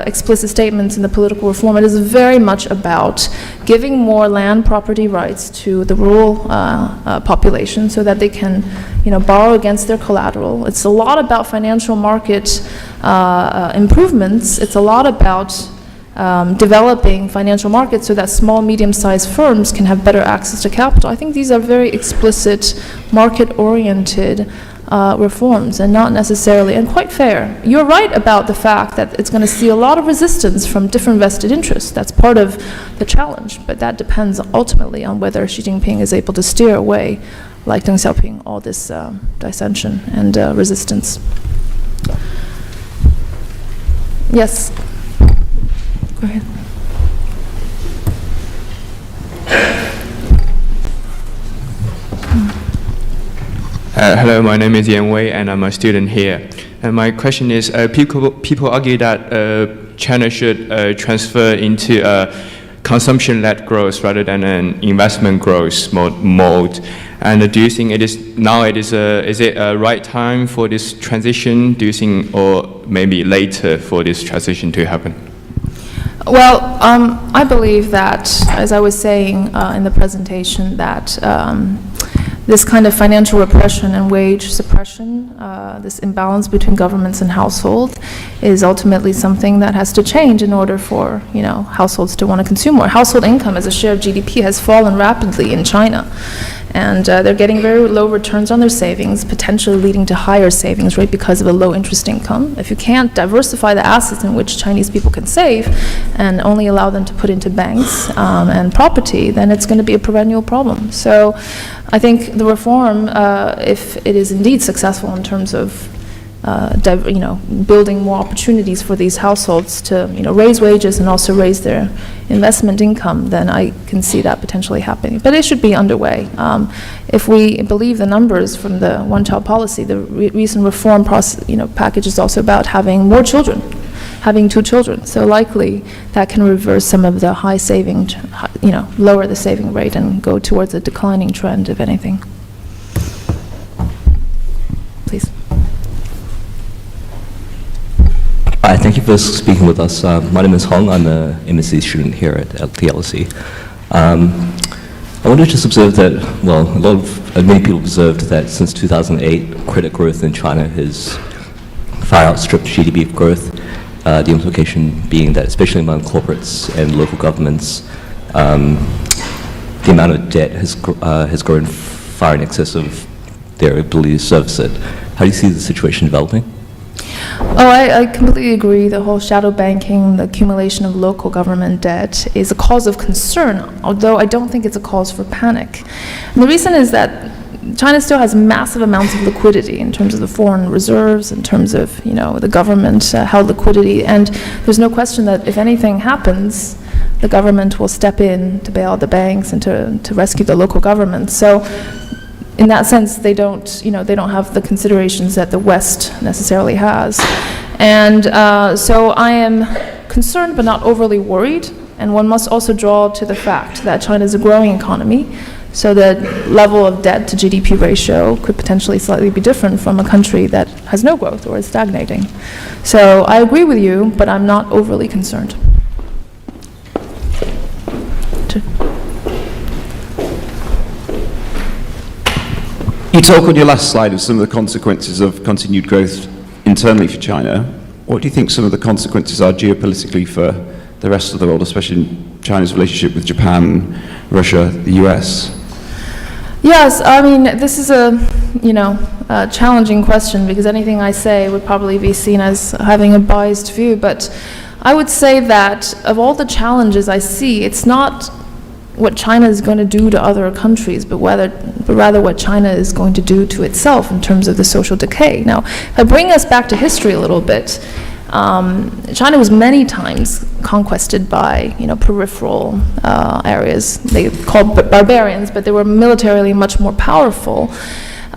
explicit statements in the political reform, it is very much about giving more land property rights to the rural population so that they can, borrow against their collateral. It's a lot about financial market improvements. It's a lot about developing financial markets so that small, medium-sized firms can have better access to capital. I think these are very explicit, market-oriented reforms, and not necessarily, and quite fair. You're right about the fact that it's going to see a lot of resistance from different vested interests. That's part of the challenge, but that depends ultimately on whether Xi Jinping is able to steer away, like Deng Xiaoping, all this dissension and resistance. Yes? Go ahead. Hello, my name is Yan Wei, and I'm a student here. And my question is, people argue that China should transfer into consumption-led growth rather than an investment growth mode. And do you think is it a right time for this transition? Do you think, or maybe later for this transition to happen? Well, I believe that, as I was saying in the presentation, that this kind of financial repression and wage suppression, this imbalance between governments and households, is ultimately something that has to change in order for households to want to consume more. Household income as a share of GDP has fallen rapidly in China, and they're getting very low returns on their savings, potentially leading to higher savings rate because of a low interest income. If you can't diversify the assets in which Chinese people can save and only allow them to put into banks and property, then it's going to be a perennial problem. So I think the reform, if it is indeed successful in terms of building more opportunities for these households to, raise wages and also raise their investment income, then I can see that potentially happening. But it should be underway. If we believe the numbers from the one-child policy, the recent reform package is also about having more children, having 2 children. So likely that can reverse some of the high saving, lower the saving rate and go towards a declining trend, if anything. Please. Hi, thank you for speaking with us. My name is Hong. I'm a MSc student here at the LSE. I wanted to just observe that, many people observed that since 2008, credit growth in China has far outstripped GDP growth. The implication being that, especially among corporates and local governments, the amount of debt has grown far in excess of their ability to service it. How do you see the situation developing? Oh, I completely agree. The whole shadow banking, the accumulation of local government debt is a cause of concern, although I don't think it's a cause for panic. And the reason is that China still has massive amounts of liquidity in terms of the foreign reserves, in terms of, the government held liquidity, and there's no question that if anything happens, the government will step in to bail out the banks and to rescue the local government. So in that sense, they don't have the considerations that the West necessarily has. And so I am concerned but not overly worried. And one must also draw to the fact that China is a growing economy. So the level of debt to GDP ratio could potentially slightly be different from a country that has no growth or is stagnating. So I agree with you, but I'm not overly concerned. You talk on your last slide of some of the consequences of continued growth internally for China. What do you think some of the consequences are geopolitically for the rest of the world, especially in China's relationship with Japan, Russia, the US? Yes, I mean, this is a challenging question because anything I say would probably be seen as having a biased view. But I would say that of all the challenges I see, it's not what China is going to do to other countries, but rather what China is going to do to itself in terms of the social decay. Now, if I bring us back to history a little bit, China was many times conquested by peripheral areas. They called barbarians, but they were militarily much more powerful.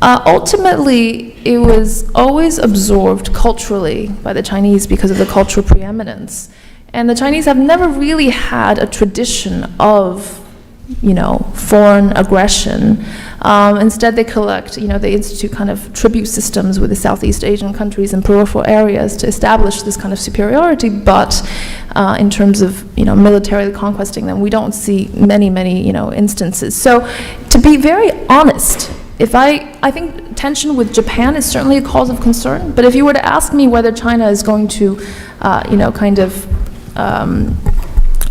Ultimately, it was always absorbed culturally by the Chinese because of the cultural preeminence. And the Chinese have never really had a tradition of foreign aggression. Instead, they collect, they institute kind of tribute systems with the Southeast Asian countries and peripheral areas to establish this kind of superiority. But in terms of, militarily conquesting them, we don't see many, instances. So, to be very honest, I think tension with Japan is certainly a cause of concern. But if you were to ask me whether China is going to,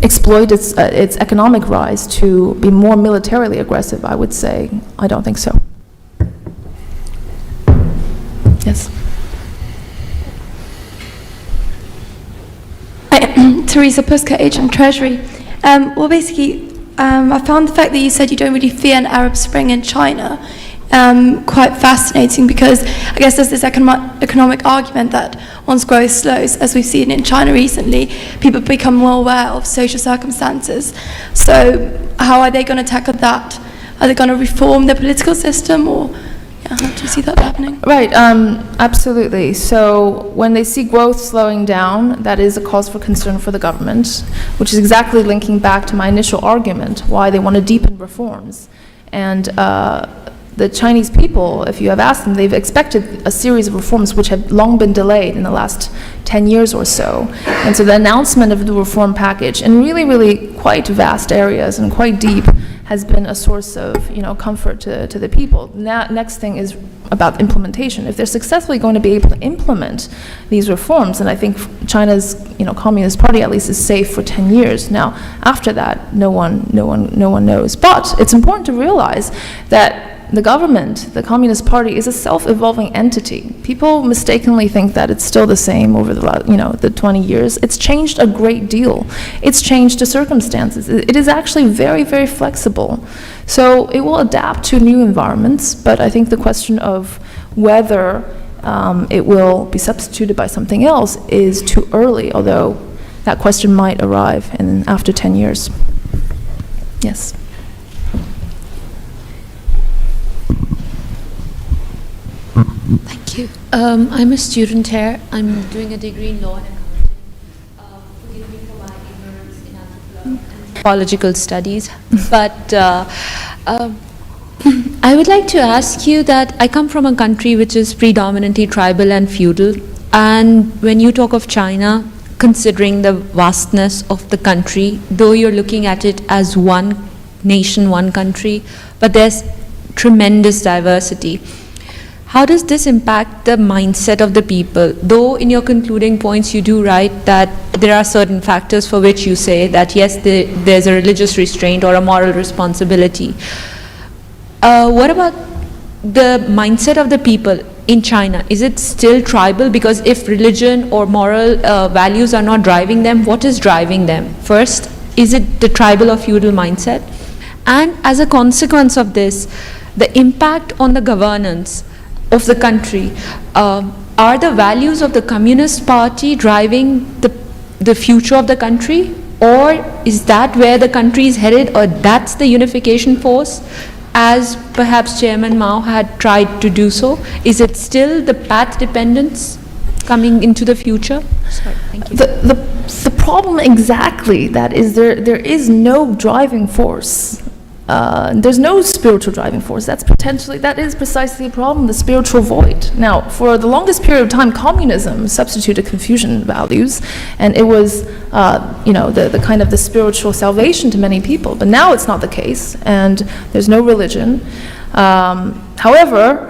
exploit its economic rise to be more militarily aggressive, I would say I don't think so. Yes. Teresa Puska, HM Treasury. Basically, I found the fact that you said you don't really fear an Arab Spring in China quite fascinating, because I guess there's this economic argument that once growth slows, as we've seen in China recently, people become more aware of social circumstances. So how are they going to tackle that? Are they going to reform the political system, or how do you see that happening? Right, absolutely. So when they see growth slowing down, that is a cause for concern for the government, which is exactly linking back to my initial argument, why they want to deepen reforms. And the Chinese people, if you have asked them, they've expected a series of reforms which have long been delayed in the last 10 years or so. And so the announcement of the reform package in really quite vast areas and quite deep has been a source of comfort to the people. Now, next thing is about implementation. If they're successfully going to be able to implement these reforms, then I think China's Communist Party at least is safe for 10 years. Now, after that, no one knows. But it's important to realize that the government, the Communist Party, is a self-evolving entity. People mistakenly think that it's still the same over the 20 years. It's changed a great deal. It's changed to circumstances. It is actually very flexible. So it will adapt to new environments, but I think the question of whether it will be substituted by something else is too early, although that question might arrive after 10 years. Yes. Thank you. I'm a student here. I'm doing a degree in law and accounting. Forgive me for my ignorance in anthropological studies. But I would like to ask you that I come from a country which is predominantly tribal and feudal. And when you talk of China, considering the vastness of the country, though you're looking at it as one nation, one country, but there's tremendous diversity. How does this impact the mindset of the people? Though in your concluding points you do write that there are certain factors for which you say that yes, there's a religious restraint or a moral responsibility. What about the mindset of the people in China? Is it still tribal? Because if religion or moral values are not driving them, what is driving them? First, is it the tribal or feudal mindset? And as a consequence of this, the impact on the governance of the country, are the values of the Communist Party driving the future of the country? Or is that where the country is headed, or that's the unification force, as perhaps Chairman Mao had tried to do so? Is it still the path dependence coming into the future? Sorry, thank you. The problem exactly that is there is no driving force. There's no spiritual driving force. That is precisely the problem, the spiritual void. Now, for the longest period of time, communism substituted Confucian values, and it was, the kind of the spiritual salvation to many people. But now it's not the case, and there's no religion. However,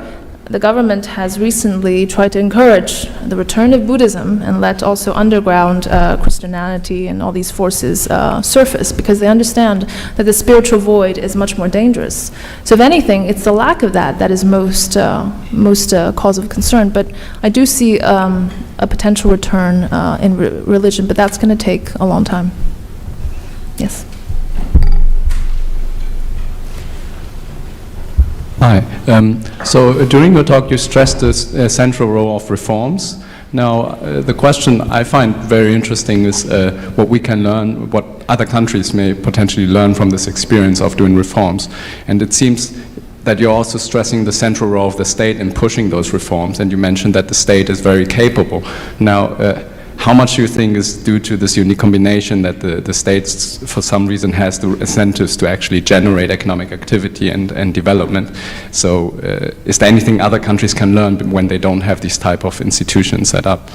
the government has recently tried to encourage the return of Buddhism and let also underground Christianity and all these forces surface, because they understand that the spiritual void is much more dangerous. So if anything, it's the lack of that is most cause of concern. But I do see a potential return in religion, but that's going to take a long time. Yes. Hi. So during your talk, you stressed this central role of reforms. Now, the question I find very interesting is what we can learn, what other countries may potentially learn from this experience of doing reforms. And it seems that you're also stressing the central role of the state in pushing those reforms, and you mentioned that the state is very capable. Now, how much do you think is due to this unique combination that the states, for some reason, has the incentives to actually generate economic activity and development? So is there anything other countries can learn when they don't have these type of institutions set up?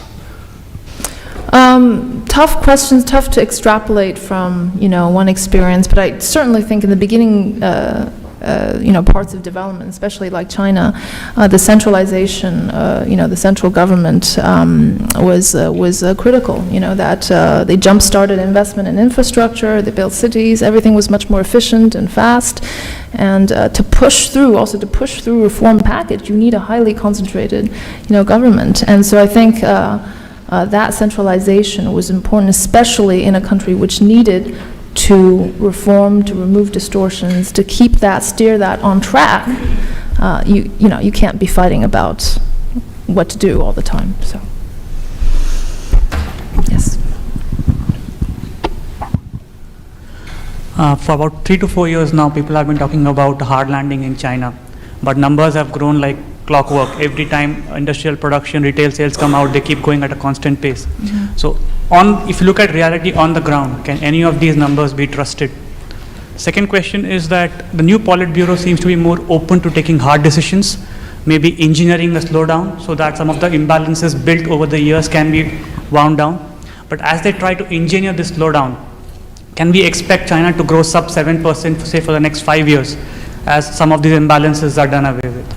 Tough questions, tough to extrapolate from, one experience, but I certainly think in the beginning, parts of development, especially like China, the centralization, the central government was critical. That they jump-started investment in infrastructure, they built cities, everything was much more efficient and fast. And to push through reform package, you need a highly concentrated, government. And so I think that centralization was important, especially in a country which needed to reform, to remove distortions, to steer that on track. You can't be fighting about what to do all the time. So, yes. For about 3 to 4 years now, people have been talking about a hard landing in China, but numbers have grown like clockwork. Every time industrial production, retail sales come out, they keep going at a constant pace. Mm-hmm. So, if you look at reality on the ground, can any of these numbers be trusted? Second question is that the new Politburo seems to be more open to taking hard decisions, maybe engineering a slowdown so that some of the imbalances built over the years can be wound down. But as they try to engineer this slowdown, can we expect China to grow sub 7%, say, for the next 5 years, as some of these imbalances are done away with?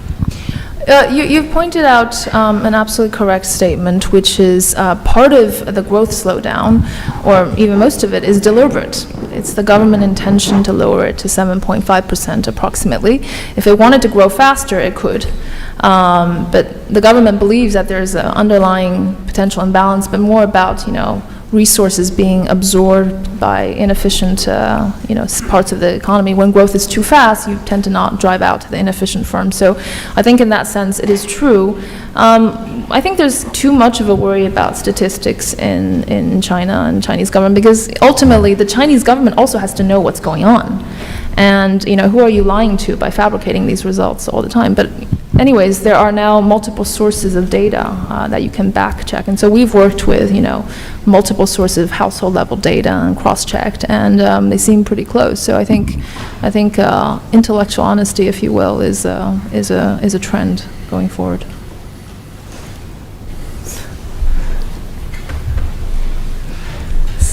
You've pointed out an absolutely correct statement, which is part of the growth slowdown, or even most of it, is deliberate. It's the government intention to lower it to 7.5% approximately. If it wanted to grow faster, it could. But the government believes that there's an underlying potential imbalance, but more about, resources being absorbed by inefficient parts of the economy. When growth is too fast, you tend to not drive out to the inefficient firms. So I think in that sense it is true. I think there's too much of a worry about statistics in China and Chinese government, because ultimately the Chinese government also has to know what's going on. And who are you lying to by fabricating these results all the time? But anyways, there are now multiple sources of data that you can back check. And so we've worked with multiple sources of household level data and cross-checked, and they seem pretty close. So I think intellectual honesty, if you will, is a trend going forward.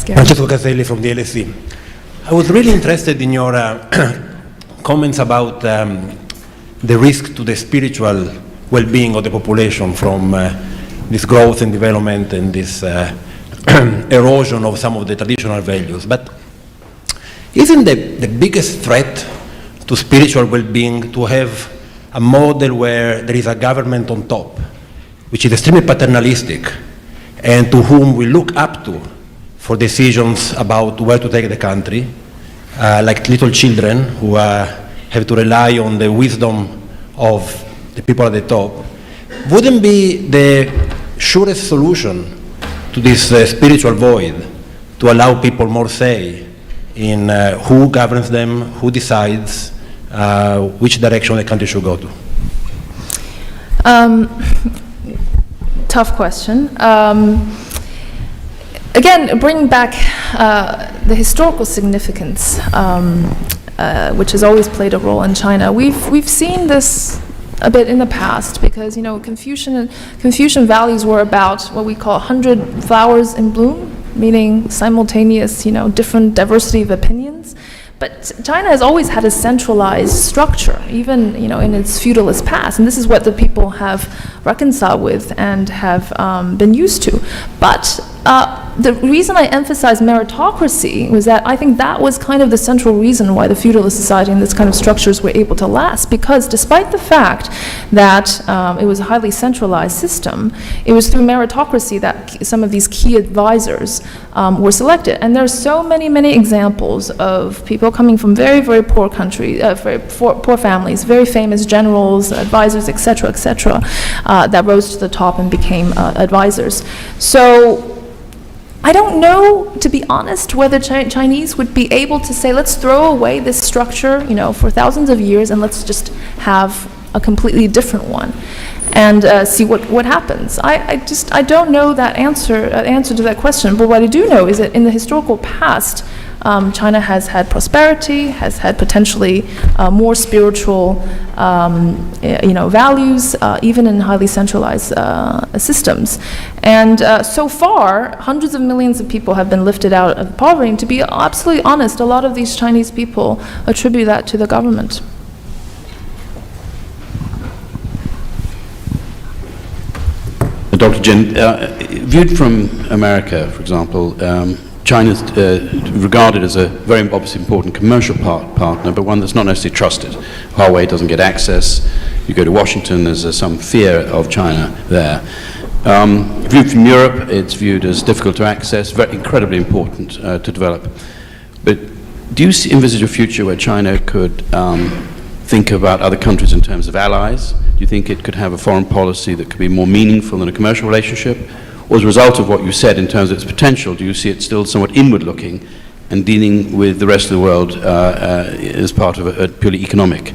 Francesco Caselli from the LSE. I was really interested in your comments about the risk to the spiritual well-being of the population from this growth and development and this erosion of some of the traditional values. But isn't the biggest threat to spiritual well-being to have a model where there is a government on top, which is extremely paternalistic, and to whom we look up to for decisions about where to take the country, like little children who have to rely on the wisdom of the people at the top? Wouldn't be the surest solution to this spiritual void to allow people more say in who governs them, who decides which direction the country should go to? Tough question. Again, bringing back the historical significance, which has always played a role in China. We've seen this a bit in the past, because Confucian values were about what we call 100 flowers in bloom, meaning simultaneous, different diversity of opinions. But China has always had a centralized structure, even in its feudalist past, and this is what the people have reconciled with and have been used to. But the reason I emphasize meritocracy was that I think that was kind of the central reason why the feudalist society and this kind of structures were able to last, because despite the fact that it was a highly centralized system, it was through meritocracy that some of these key advisors were selected. And there are so many examples of people coming from very, very poor countries, very poor families, very famous generals, advisors, etc., that rose to the top and became advisors. So I don't know, to be honest, whether Chinese would be able to say, let's throw away this structure, for thousands of years, and let's just have a completely different one, and see what happens. I don't know that answer to that question. But what I do know is that in the historical past, China has had prosperity, has had potentially more spiritual, values, even in highly centralized systems. And so far, hundreds of millions of people have been lifted out of poverty. And to be absolutely honest, a lot of these Chinese people attribute that to the government. Dr. Jin, viewed from America, for example, China is regarded as a very obviously important commercial partner, but one that's not necessarily trusted. Huawei doesn't get access. You go to Washington, there's some fear of China there. Viewed from Europe, it's viewed as difficult to access, very incredibly important to develop. But do you envisage a future where China could think about other countries in terms of allies? Do you think it could have a foreign policy that could be more meaningful than a commercial relationship? Or as a result of what you said in terms of its potential, do you see it still somewhat inward-looking and dealing with the rest of the world as part of a purely economic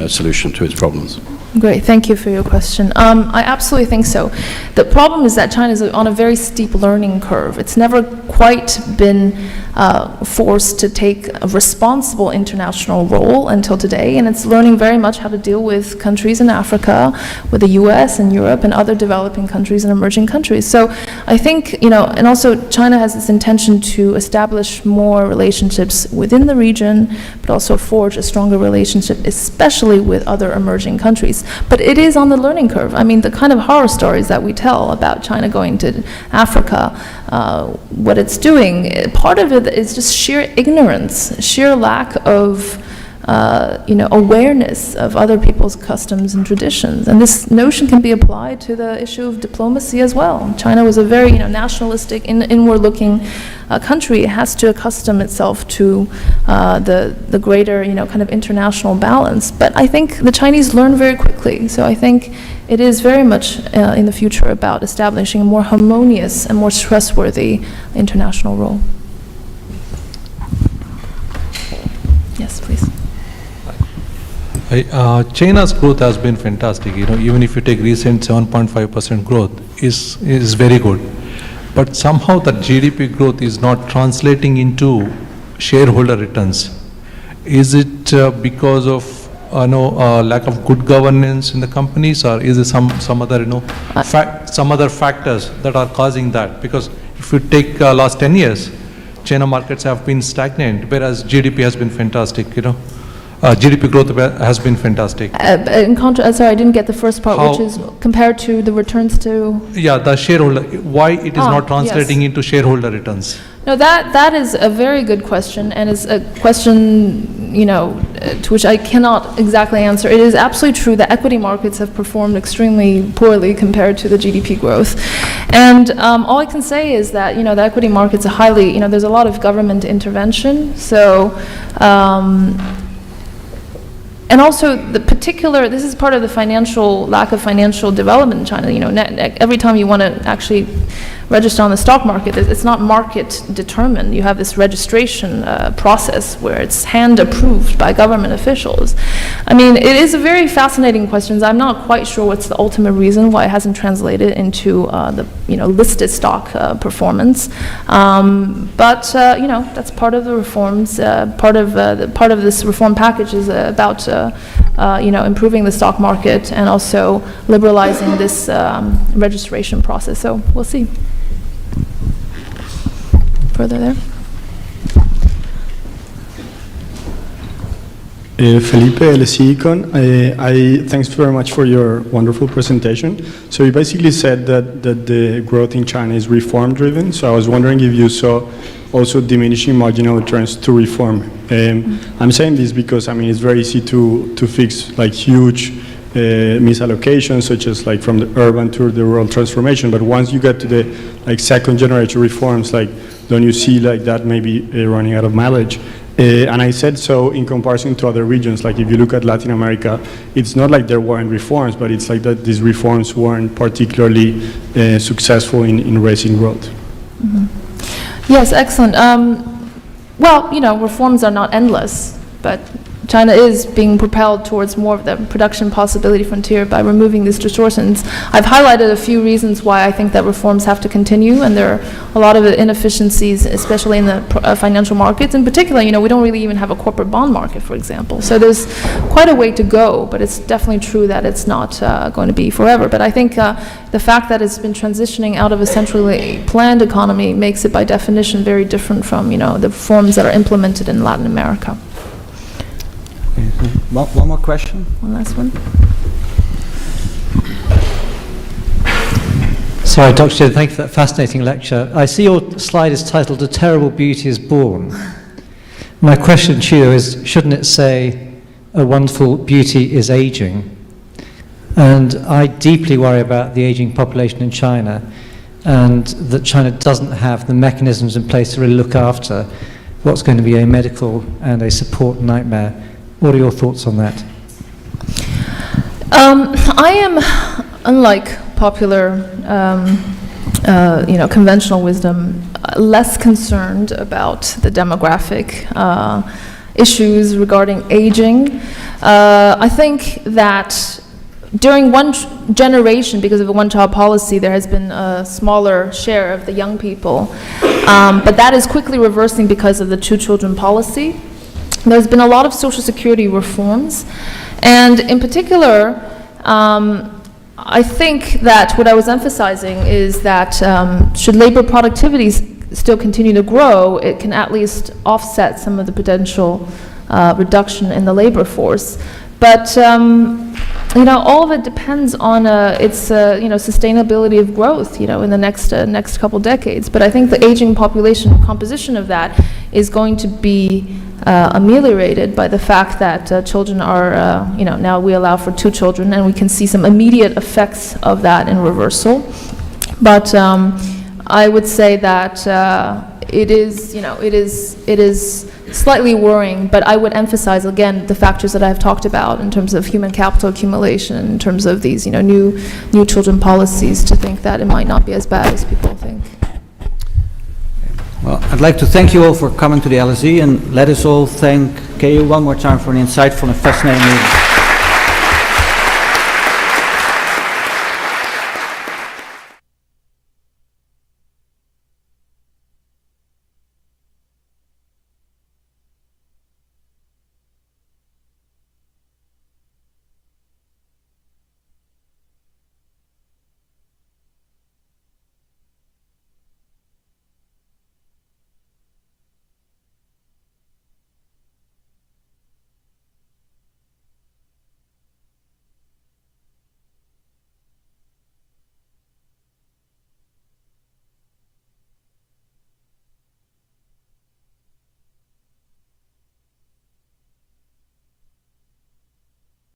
solution to its problems? Great, thank you for your question. I absolutely think so. The problem is that China is on a very steep learning curve. It's never quite been forced to take a responsible international role until today, and it's learning very much how to deal with countries in Africa, with the US and Europe and other developing countries and emerging countries. So I think, and also China has this intention to establish more relationships within the region, but also forge a stronger relationship, especially with other emerging countries. But it is on the learning curve. I mean, the kind of horror stories that we tell about China going to Africa, what it's doing, part of it is just sheer ignorance, sheer lack of awareness of other people's customs and traditions. And this notion can be applied to the issue of diplomacy as well. China was a very nationalistic, inward-looking country. It has to accustom itself to the greater kind of international balance. But I think the Chinese learn very quickly. So I think it is very much in the future about establishing a more harmonious and more trustworthy international role. Yes, please. China's growth has been fantastic. Even if you take recent 7.5% growth, is very good. But somehow the GDP growth is not translating into shareholder returns. Is it because of lack of good governance in the companies, or is it some other some other factors that are causing that? Because if you take last 10 years, China markets have been stagnant, whereas GDP has been fantastic. GDP growth has been fantastic. In contrast, sorry, I didn't get the first part, which is compared to the returns to... Yeah, the shareholder, why it is not translating into shareholder returns? No, that is a very good question, and is a question, to which I cannot exactly answer. It is absolutely true that equity markets have performed extremely poorly compared to the GDP growth. And all I can say is that, the equity markets are highly, there's a lot of government intervention, so... and also this is part of the lack of financial development in China. Every time you want to actually register on the stock market, it's not market determined. You have this registration process where it's hand approved by government officials. I mean, it is a very fascinating question. I'm not quite sure what's the ultimate reason why it hasn't translated into the listed stock performance. But that's part of the reforms. Part of this reform package is about improving the stock market and also liberalizing this registration process. So we'll see. Further there. Felipe Lecicon, thanks very much for your wonderful presentation. So you basically said that the growth in China is reform driven. So I was wondering if you saw also diminishing marginal returns to reform. I'm saying this because it's very easy to fix like huge misallocations, such as like from the urban to the rural transformation. But once you get to the second generation reforms, don't you see that maybe running out of mileage? And I said so in comparison to other regions. Like if you look at Latin America, it's not like there weren't reforms, but it's like that these reforms weren't particularly successful in raising growth. Mm-hmm. Yes, excellent. Well, reforms are not endless, but China is being propelled towards more of the production possibility frontier by removing these distortions. I've highlighted a few reasons why I think that reforms have to continue, and there are a lot of inefficiencies, especially in the financial markets. In particular, we don't really even have a corporate bond market, for example. So there's quite a way to go, but it's definitely true that it's not going to be forever. But I think the fact that it's been transitioning out of a centrally planned economy makes it by definition very different from, the reforms that are implemented in Latin America. One more question. One last one. Sorry, Dr. Jin, thank you for that fascinating lecture. I see your slide is titled "A Terrible Beauty is Born." My question to you is, shouldn't it say, "A wonderful beauty is aging"? And I deeply worry about the aging population in China, and that China doesn't have the mechanisms in place to really look after what's going to be a medical and a support nightmare. What are your thoughts on that? I am, unlike popular, conventional wisdom, less concerned about the demographic issues regarding aging. I think that during one generation, because of the one-child policy, there has been a smaller share of the young people, but that is quickly reversing because of the two-children policy. There's been a lot of Social Security reforms, and in particular, I think that what I was emphasizing is that should labor productivity still continue to grow, it can at least offset some of the potential reduction in the labor force. But all of it depends on its sustainability of growth, in the next couple decades. But I think the aging population composition of that is going to be ameliorated by the fact that children are, now we allow for 2 children, and we can see some immediate effects of that in reversal. But I would say that it is slightly worrying, but I would emphasize again the factors that I've talked about in terms of human capital accumulation, in terms of these new children policies, to think that it might not be as bad as people think. Well, I'd like to thank you all for coming to the LSE, and let us all thank KU one more time for an insightful and fascinating meeting.